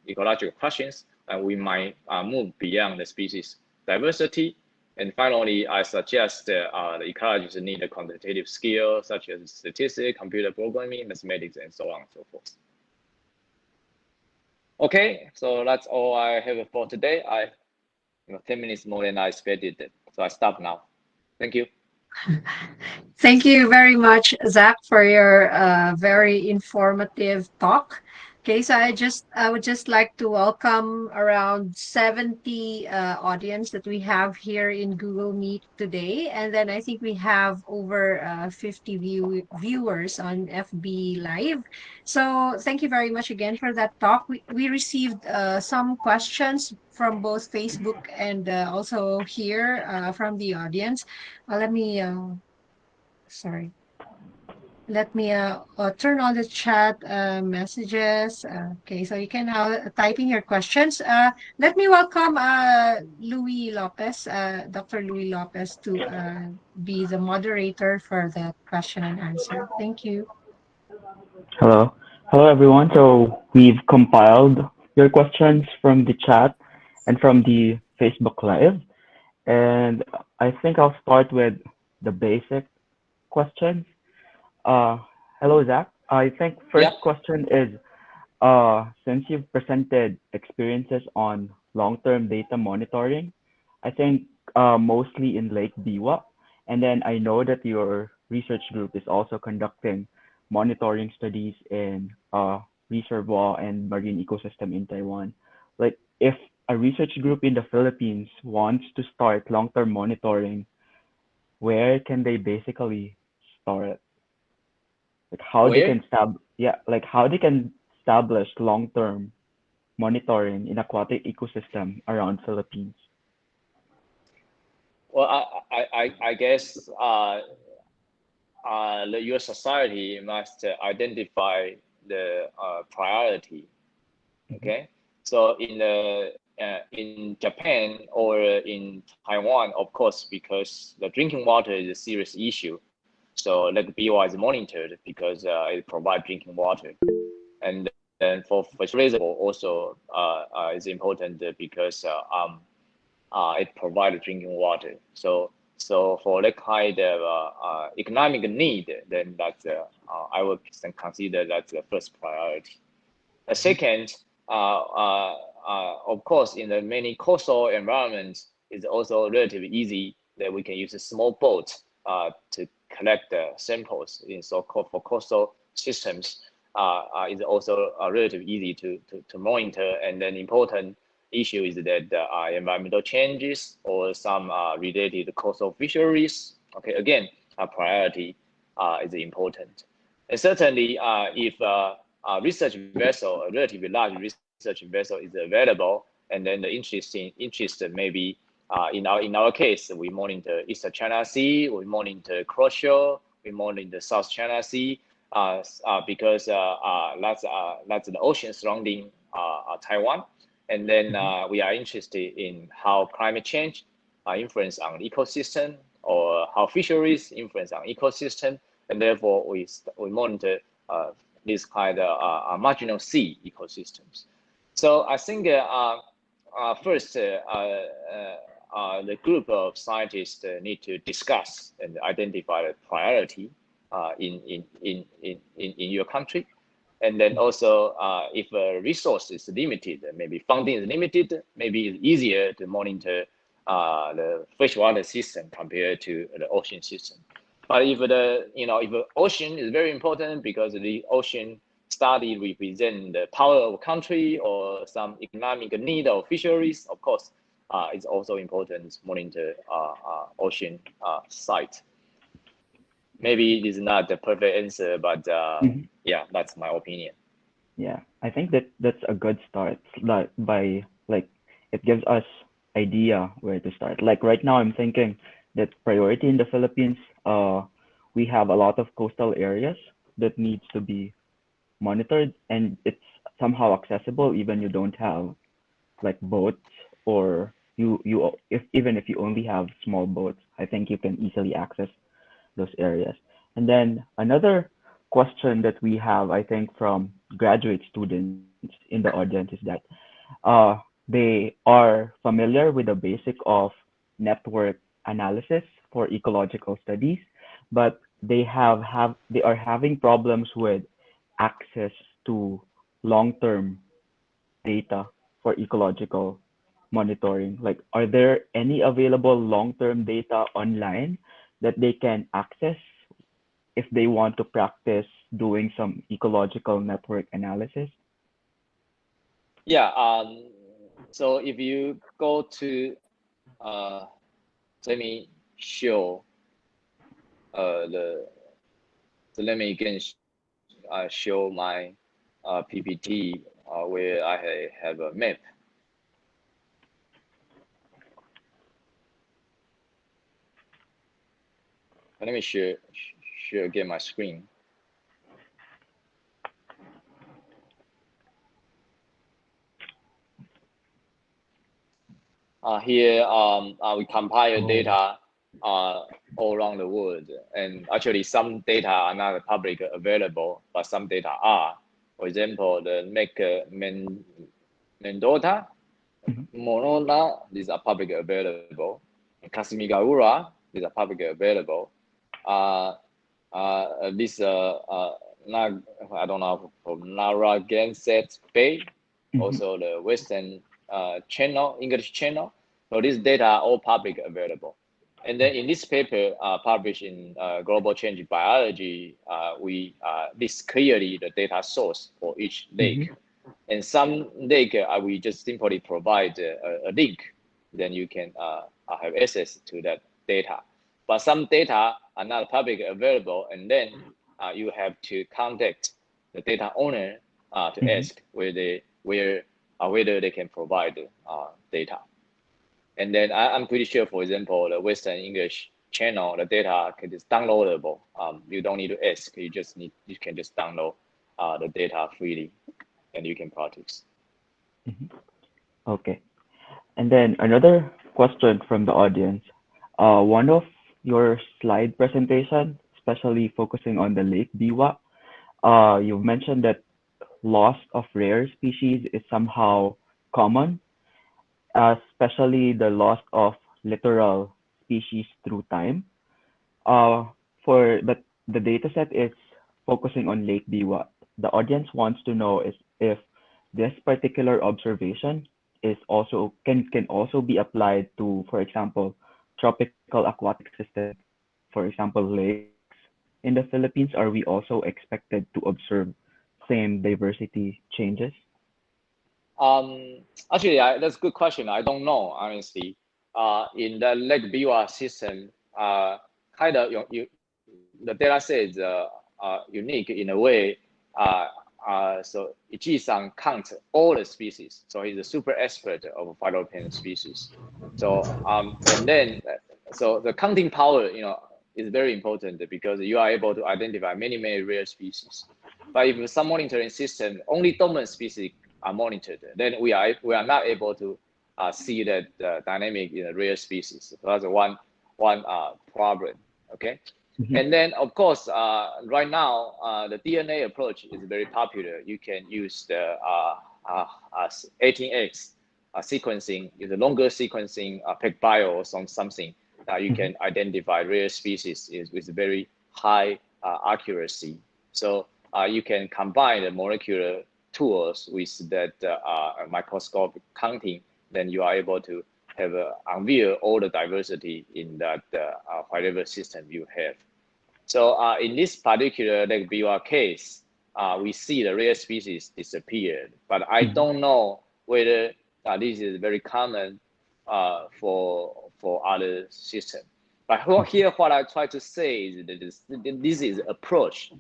ecological questions. And we might move beyond the species diversity. And finally, I suggest the ecologists need a quantitative skill such as statistics, computer programming, mathematics, and so on and so forth. Okay, so that's all I have for today. 10 minutes more than I expected, so I stop now. Thank you. Thank you very much, Zach, for your very informative talk. Okay, so I would just like to welcome around 70 audience that we have here in Google Meet today, and then I think we have over 50 viewers on FB Live. So thank you very much again for that talk. We received some questions from both Facebook and also here from the audience. Let me sorry. Let me turn on the chat messages. Okay, so you can now type in your questions. Let me welcome Louis Lopez, Dr. Louis Lopez, to be the moderator for that question and answer. Thank you. Hello. Hello, everyone. So we've compiled your questions from the chat and from the Facebook Live. And I think I'll start with the basic questions. Hello, Zach. I think first question is, since you've presented experiences on long-term data monitoring, I think mostly in Lake Biwa, And then I know that your research group is also conducting monitoring studies in reservoir and marine ecosystem in Taiwan. Like if a research group in the Philippines wants to start long-term monitoring, where can they basically start? Like how they Where? can like how they can establish long-term monitoring in aquatic ecosystem around Philippines. Well, I guess your society must identify the priority. Mhm. Okay, so in Japan or in Taiwan, of course, because the drinking water is a serious issue, so Lake Biwa is monitored because it provides drinking water, and then for reservoir also is important because it provides drinking water. So for that kind of economic need, then that's I would consider that's the first priority. Mhm. Second, of course, in the many coastal environments, it's also relatively easy that we can use a small boat to collect the samples in so-called for coastal systems. It's also relatively easy to monitor. And then important issue is that environmental changes or some related coastal fisheries. Okay, again, a priority is important. And certainly, if research vessel, a relatively large research vessel is available, and then the interest maybe in our case, we monitor East China Sea, we monitor Cross-shore, we monitor South China Sea, because that's the ocean surrounding Taiwan, and then Mhm. we are interested in how climate change influence on ecosystem or how fisheries influence on ecosystem, and therefore we monitor this kind of marginal sea ecosystems. So I think first the group of scientists need to discuss and identify the priority in your country. And then also, if a resource is limited, maybe funding is limited, maybe it's easier to monitor the freshwater system compared to the ocean system. But if the ocean is very important because the ocean study represent the power of a country or some economic need of fisheries, of course, it's also important to monitor ocean site. Maybe it is not the perfect answer, but Mhm. yeah, that's my opinion. Yeah, I think that that's a good start. Like by like it gives us idea where to start. Like right now, I'm thinking that priority in the Philippines, we have a lot of coastal areas that needs to be monitored, and it's somehow accessible even you don't have like boats or you if even if you only have small boats, I think you can easily access those areas. And then another question that we have, I think, from graduate students in the audience is that they are familiar with the basic of network analysis for ecological studies, but they are having problems with access to long-term data for ecological monitoring? Like, are there any available long-term data online that they can access if they want to practice doing some ecological network analysis? Yeah. So if you go to, uh, let me show the. So let me again show my PPT where I have a map. Let me share again my screen. Here we compile Oh. data all around the world, and actually some data are not public available, but some data are. For example, the Mendota, Mhm. Monona, these are public available. Kasimigaura, these are public available. This I don't know from Narragansett Bay, Mhm. also the Western channel, English channel. So these data are all public available. And then in this paper published in Global Change Biology, we list clearly the data source for each lake. And some lake, we just simply provide a link, then you can have access to that data. But some data are not publicly available, and then you have to contact the data owner to ask whether they can provide data. And then I'm pretty sure, for example, the Western English channel, the data is downloadable. You don't need to ask. You can just download the data freely, and you can practice. Okay. And then another question from the audience. One of your slide presentation, especially focusing on the Lake Biwa, you've mentioned that loss of rare species is somehow common, especially the loss of littoral species through time. But the data set is focusing on Lake Biwa. The audience wants to know if this particular observation is also can also be applied to, for example, tropical aquatic systems, for example, lakes in the Philippines. Are we also expected to observe same diversity changes? Actually, that's a good question. I don't know, honestly. In the Lake Biwa system, kind of the data set is unique in a way. So Ichi-san counts all the species. So he's a super expert of phytoplankton species. So and then so the counting power, is very important because you are able to identify many rare species. But if some monitoring system only dominant species are monitored, then we are not able to see that dynamic in a rare species. So that's one problem. Okay. And then, of course, right now, the DNA approach is very popular. You can use the 18X sequencing, is a longer sequencing, PacBio or something. You can identify rare species with very high accuracy. So you can combine the molecular tools with that microscopic counting, then you are able to have unveil all the diversity in that whatever system you have. So in this particular Lake Biwa case, we see the rare species disappeared, but I don't know whether this is very common for other systems. But here, what I try to say is that this is approach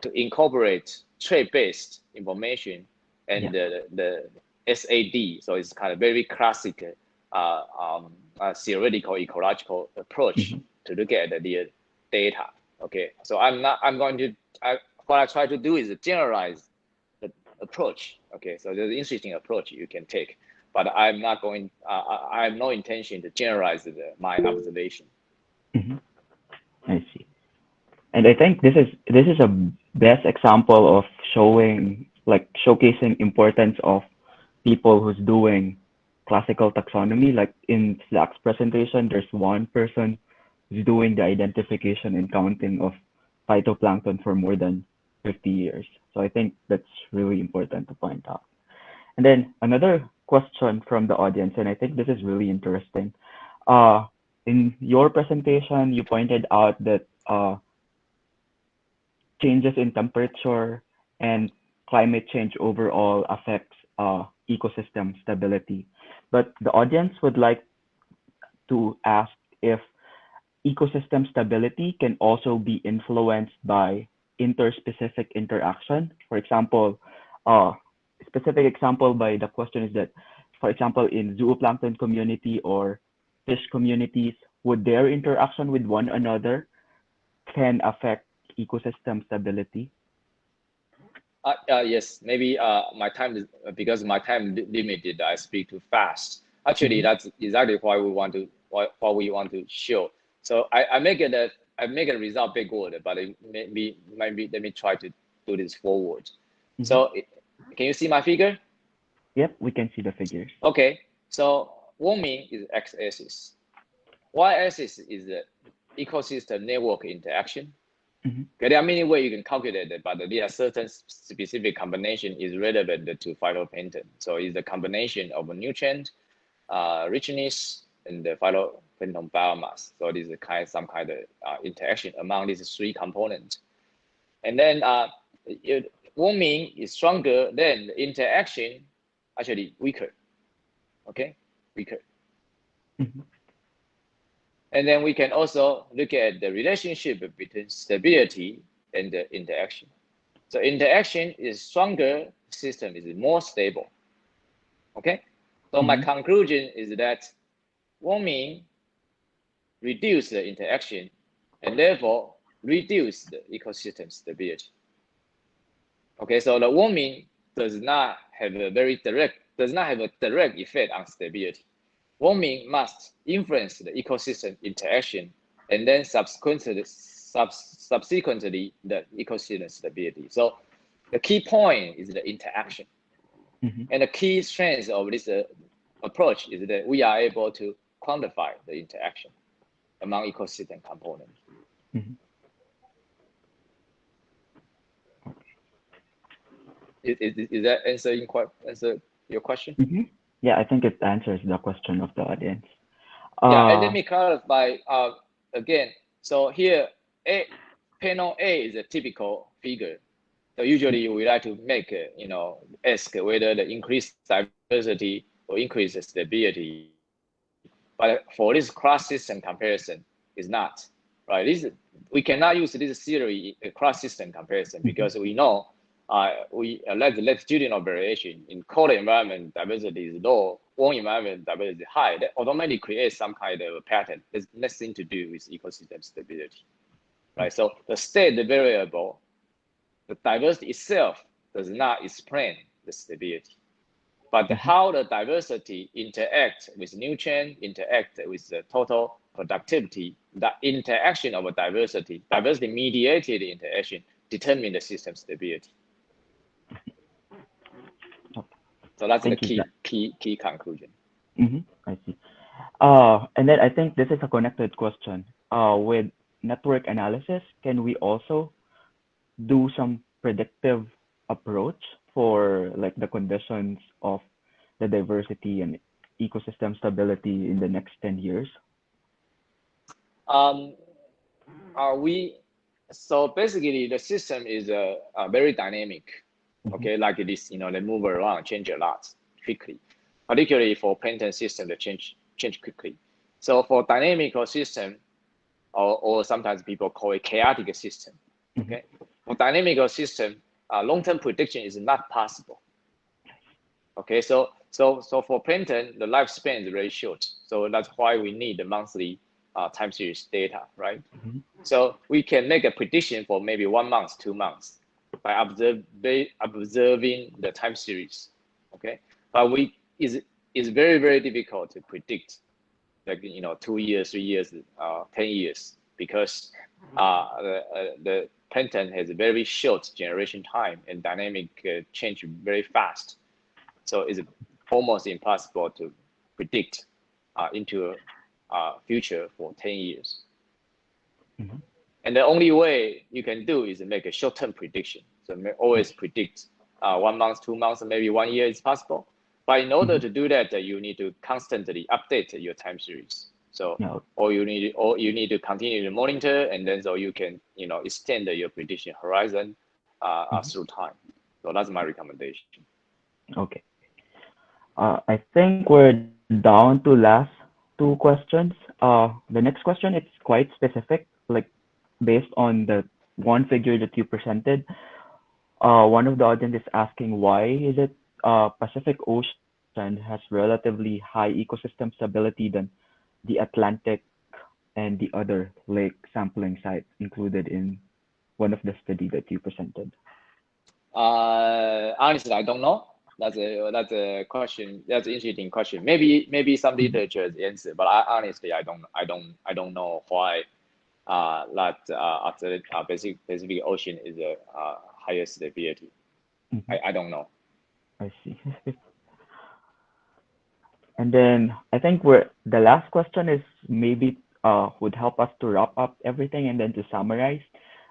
to incorporate trait-based information and the SAD. So it's kind of very classic theoretical ecological approach to look at the data. Okay, so what I try to do is generalize the approach. Okay, so there's an interesting approach you can take, but I'm not going. I have no intention to generalize my observation. I see. And I think this is a best example of showcasing importance of people who's doing classical taxonomy. Like in Slack's presentation, there's one person who's doing the identification and counting of phytoplankton for more than 50 years. So I think that's really important to point out. And then another question from the audience, and I think this is really interesting. In your presentation, you pointed out that changes in temperature and climate change overall affects ecosystem stability. But the audience would like to ask if ecosystem stability can also be influenced by interspecific interaction. For example, specific example by the question is that, for example, in zooplankton community or fish communities, would their interaction with one another can affect ecosystem stability? Yes, maybe my time is because my time limited. I speak too fast. Actually, that's exactly why we want to show. So I make a result big word, but maybe let me try to do this forward. So can you see my figure? Yep, we can see the figures. Okay, so warming is x-axis. Y-axis is the ecosystem network interaction. Okay, there are many ways you can calculate it, but there are certain specific combination is relevant to phytoplankton. So it's the combination of nutrient, richness, and the plankton biomass. So this is some kind of interaction among these three components. And then warming is stronger, then the interaction actually weaker. Okay, weaker. Mhm. And then we can also look at the relationship between stability and the interaction. So interaction is stronger, system is more stable. Okay, so my conclusion is that warming reduce the interaction and therefore reduce the ecosystem stability. Okay, so the warming does not have a direct effect on stability. Warming must influence the ecosystem interaction and then subsequently the ecosystem stability. So the key point is the interaction. And the key strength of this approach is that we are able to quantify the interaction among ecosystem components. Is that answer your question? Yeah, I think it answers the question of the audience. Yeah, and let me clarify again. So here, panel A is a typical figure. So usually we like to make, ask whether the increased diversity or increase the stability. But for this cross-system comparison, is not, right? We cannot use this theory cross-system comparison because we know we latitudinal variation in cold environment diversity is low, warm environment diversity is high. That automatically creates some kind of pattern. There's nothing to do with ecosystem stability, right? So the state variable, the diversity itself does not explain the stability, but how the diversity interact with nutrient, interact with the total productivity, the interaction of a diversity mediated interaction determine the system stability. So that's the key conclusion. I see. And then I think this is a connected question. With network analysis, can we also do some predictive approach for like the conditions of the diversity and ecosystem stability in the next 10 years? So basically the system is very dynamic. Okay, like this, they move around, change a lot quickly. Particularly for plankton system, they change quickly. So for dynamical system, or sometimes people call it chaotic system. Okay, for dynamical system, long-term prediction is not possible. Okay, so for plankton, the lifespan is very short. So that's why we need the monthly time series data, right? So we can make a prediction for maybe 1 month, 2 months by observing the time series. Okay, but it's very, very difficult to predict, like 2 years, 3 years, 10 years, because the plankton has a very short generation time and dynamic change very fast. So it's almost impossible to predict into a future for 10 years. And the only way you can do is make a short-term prediction. So always predict 1 month, 2 months, maybe 1 year is possible. But in order to do that, you need to constantly update your time series. So, or you need to continue to monitor, and then so you can extend your prediction horizon through time. So that's my recommendation. Okay. I think we're down to last 2 questions. The next question, it's quite specific, like based on the one figure that you presented. One of the audience is asking, why is it Pacific Ocean has relatively high ecosystem stability than the Atlantic and the other lake sampling sites included in one of the study that you presented? Honestly, I don't know. That's a question. That's an interesting question. Maybe some literature has answer, but honestly, I don't know why that Pacific Ocean is a higher stability. I don't know. I see. And then I think the last question is maybe would help us to wrap up everything and then to summarize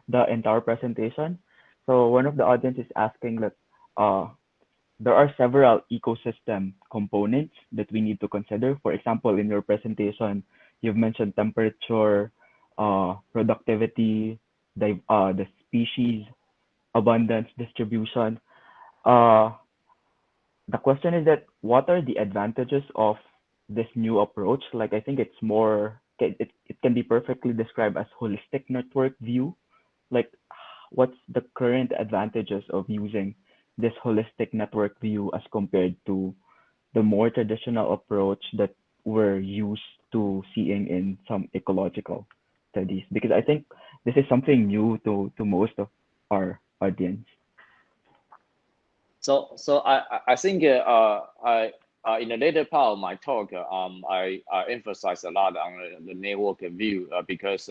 the entire presentation. So one of the audience is asking that there are several ecosystem components that we need to consider. For example, in your presentation, you've mentioned temperature, productivity, the species, abundance, distribution. Uh, the question is that what are the advantages of this new approach? Like, I think it's more, it can be perfectly described as holistic network view. Like, what's the current advantages of using this holistic network view as compared to the more traditional approach that we're used to seeing in some ecological studies? Because I think this is something new to most of our audience. So I think I in the later part of my talk, I emphasize a lot on the network view because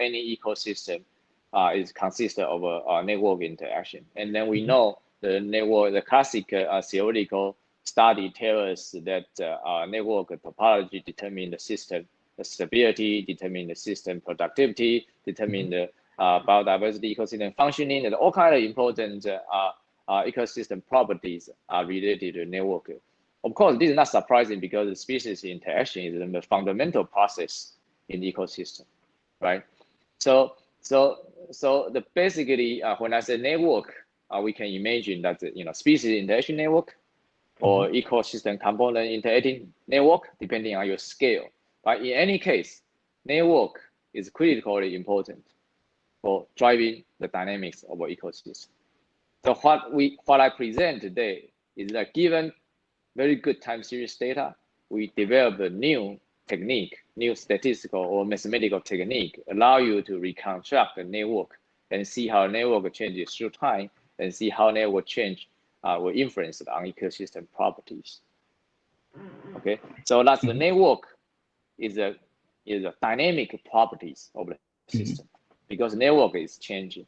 any ecosystem is consisted of a network interaction, and then we know the network, the classic theoretical study tells us that network topology determine the system stability, determine the system productivity, determine the biodiversity ecosystem functioning, and all kind of important ecosystem properties are related to network. Of course, this is not surprising because the species interaction is the fundamental process in the ecosystem, right? So basically, when I say network, we can imagine that species interaction network or ecosystem component interacting network, depending on your scale. But in any case, network is critically important for driving the dynamics of our ecosystem. So what I present today is that given very good time series data, we developed a new technique, new statistical or mathematical technique, allow you to reconstruct the network and see how network changes through time and see how network change will influence on ecosystem properties. Okay, so that's the network is a dynamic properties of the system because network is changing.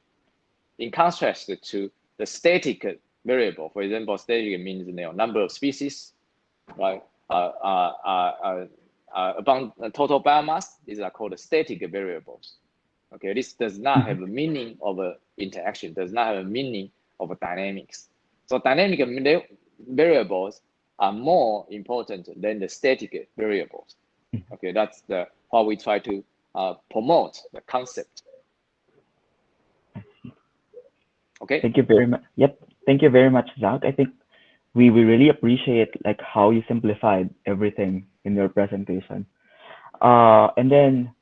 In contrast to the static variable, for example, static means number of species, right? About total biomass, these are called static variables. Okay, this does not have a meaning of interaction, does not have a meaning of dynamics. So dynamic variables are more important than the static variables. Okay, that's how we try to promote the concept. Okay. Thank you very much. Yep. Thank you very much, Zach. I think we really appreciate like how you simplified everything in your presentation. And then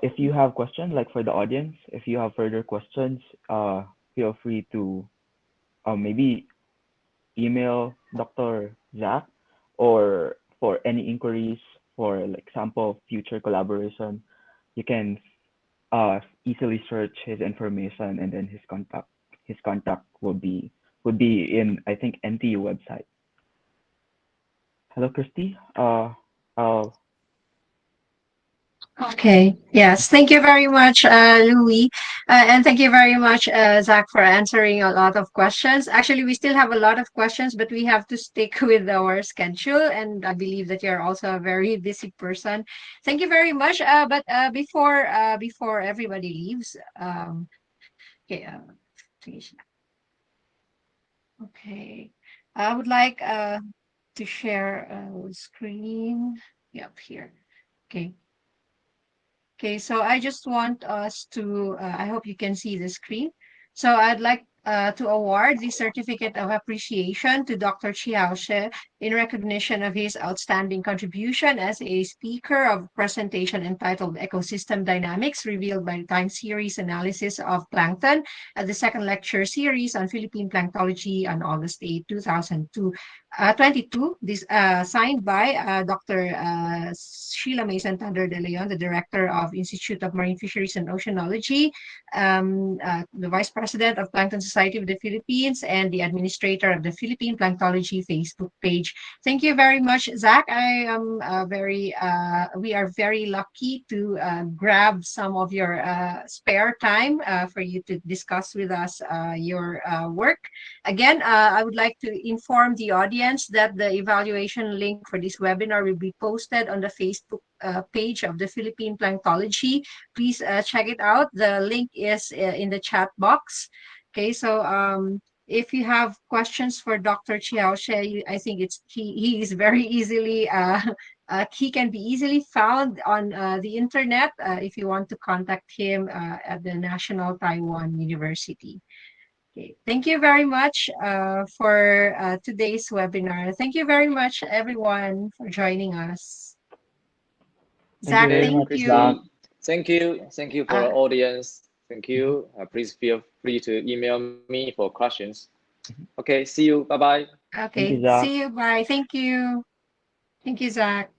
if you have questions, like for the audience, if you have further questions, feel free to maybe email Dr. Zach, or for any inquiries for like sample future collaboration, you can easily search his information, and then his contact would be in, I think, NTU website. Hello, Christy. Okay. Yes. Thank you very much, Louis. And thank you very much, Zach, for answering a lot of questions. Actually, we still have a lot of questions, but we have to stick with our schedule. And I believe that you're also a very busy person. Thank you very much. But before everybody leaves, okay, please. Okay. I would like to share a screen. Yep, here. Okay. Okay, so I just want us to, I hope you can see the screen. So I'd like to award the Certificate of Appreciation to Dr. Chih-hao in recognition of his outstanding contribution as a speaker of presentation entitled Ecosystem Dynamics Revealed by Time Series Analysis of Plankton at the second lecture series on Philippine Planktology on August 8, 2022. This signed by Dr. Sheila Mason Thunder de Leon, the Director of Institute of Marine Fisheries and Oceanology, the Vice President of Plankton Society of the Philippines, and the Administrator of the Philippine Planktology Facebook page. Thank you very much, Zach. I am we are very lucky to grab some of your spare time for you to discuss with us your work. Again, I would like to inform the audience that the evaluation link for this webinar will be posted on the Facebook page of the Philippine Planktology. Please check it out. The link is in the chat box. Okay, so if you have questions for Dr. Chih-hao, I think he is very easily he can be easily found on the internet if you want to contact him at the National Taiwan University. Okay, thank you very much for today's webinar. Thank you very much, everyone, for joining us. Thank you Zach, very Okay, much, thank Krista, you. Zach. thank you for our audience. Thank you. Please feel free to email me for questions. Okay, see you. Bye bye. Thank Okay, you, Zach. see you. Bye. Thank you. Thank you, Zach.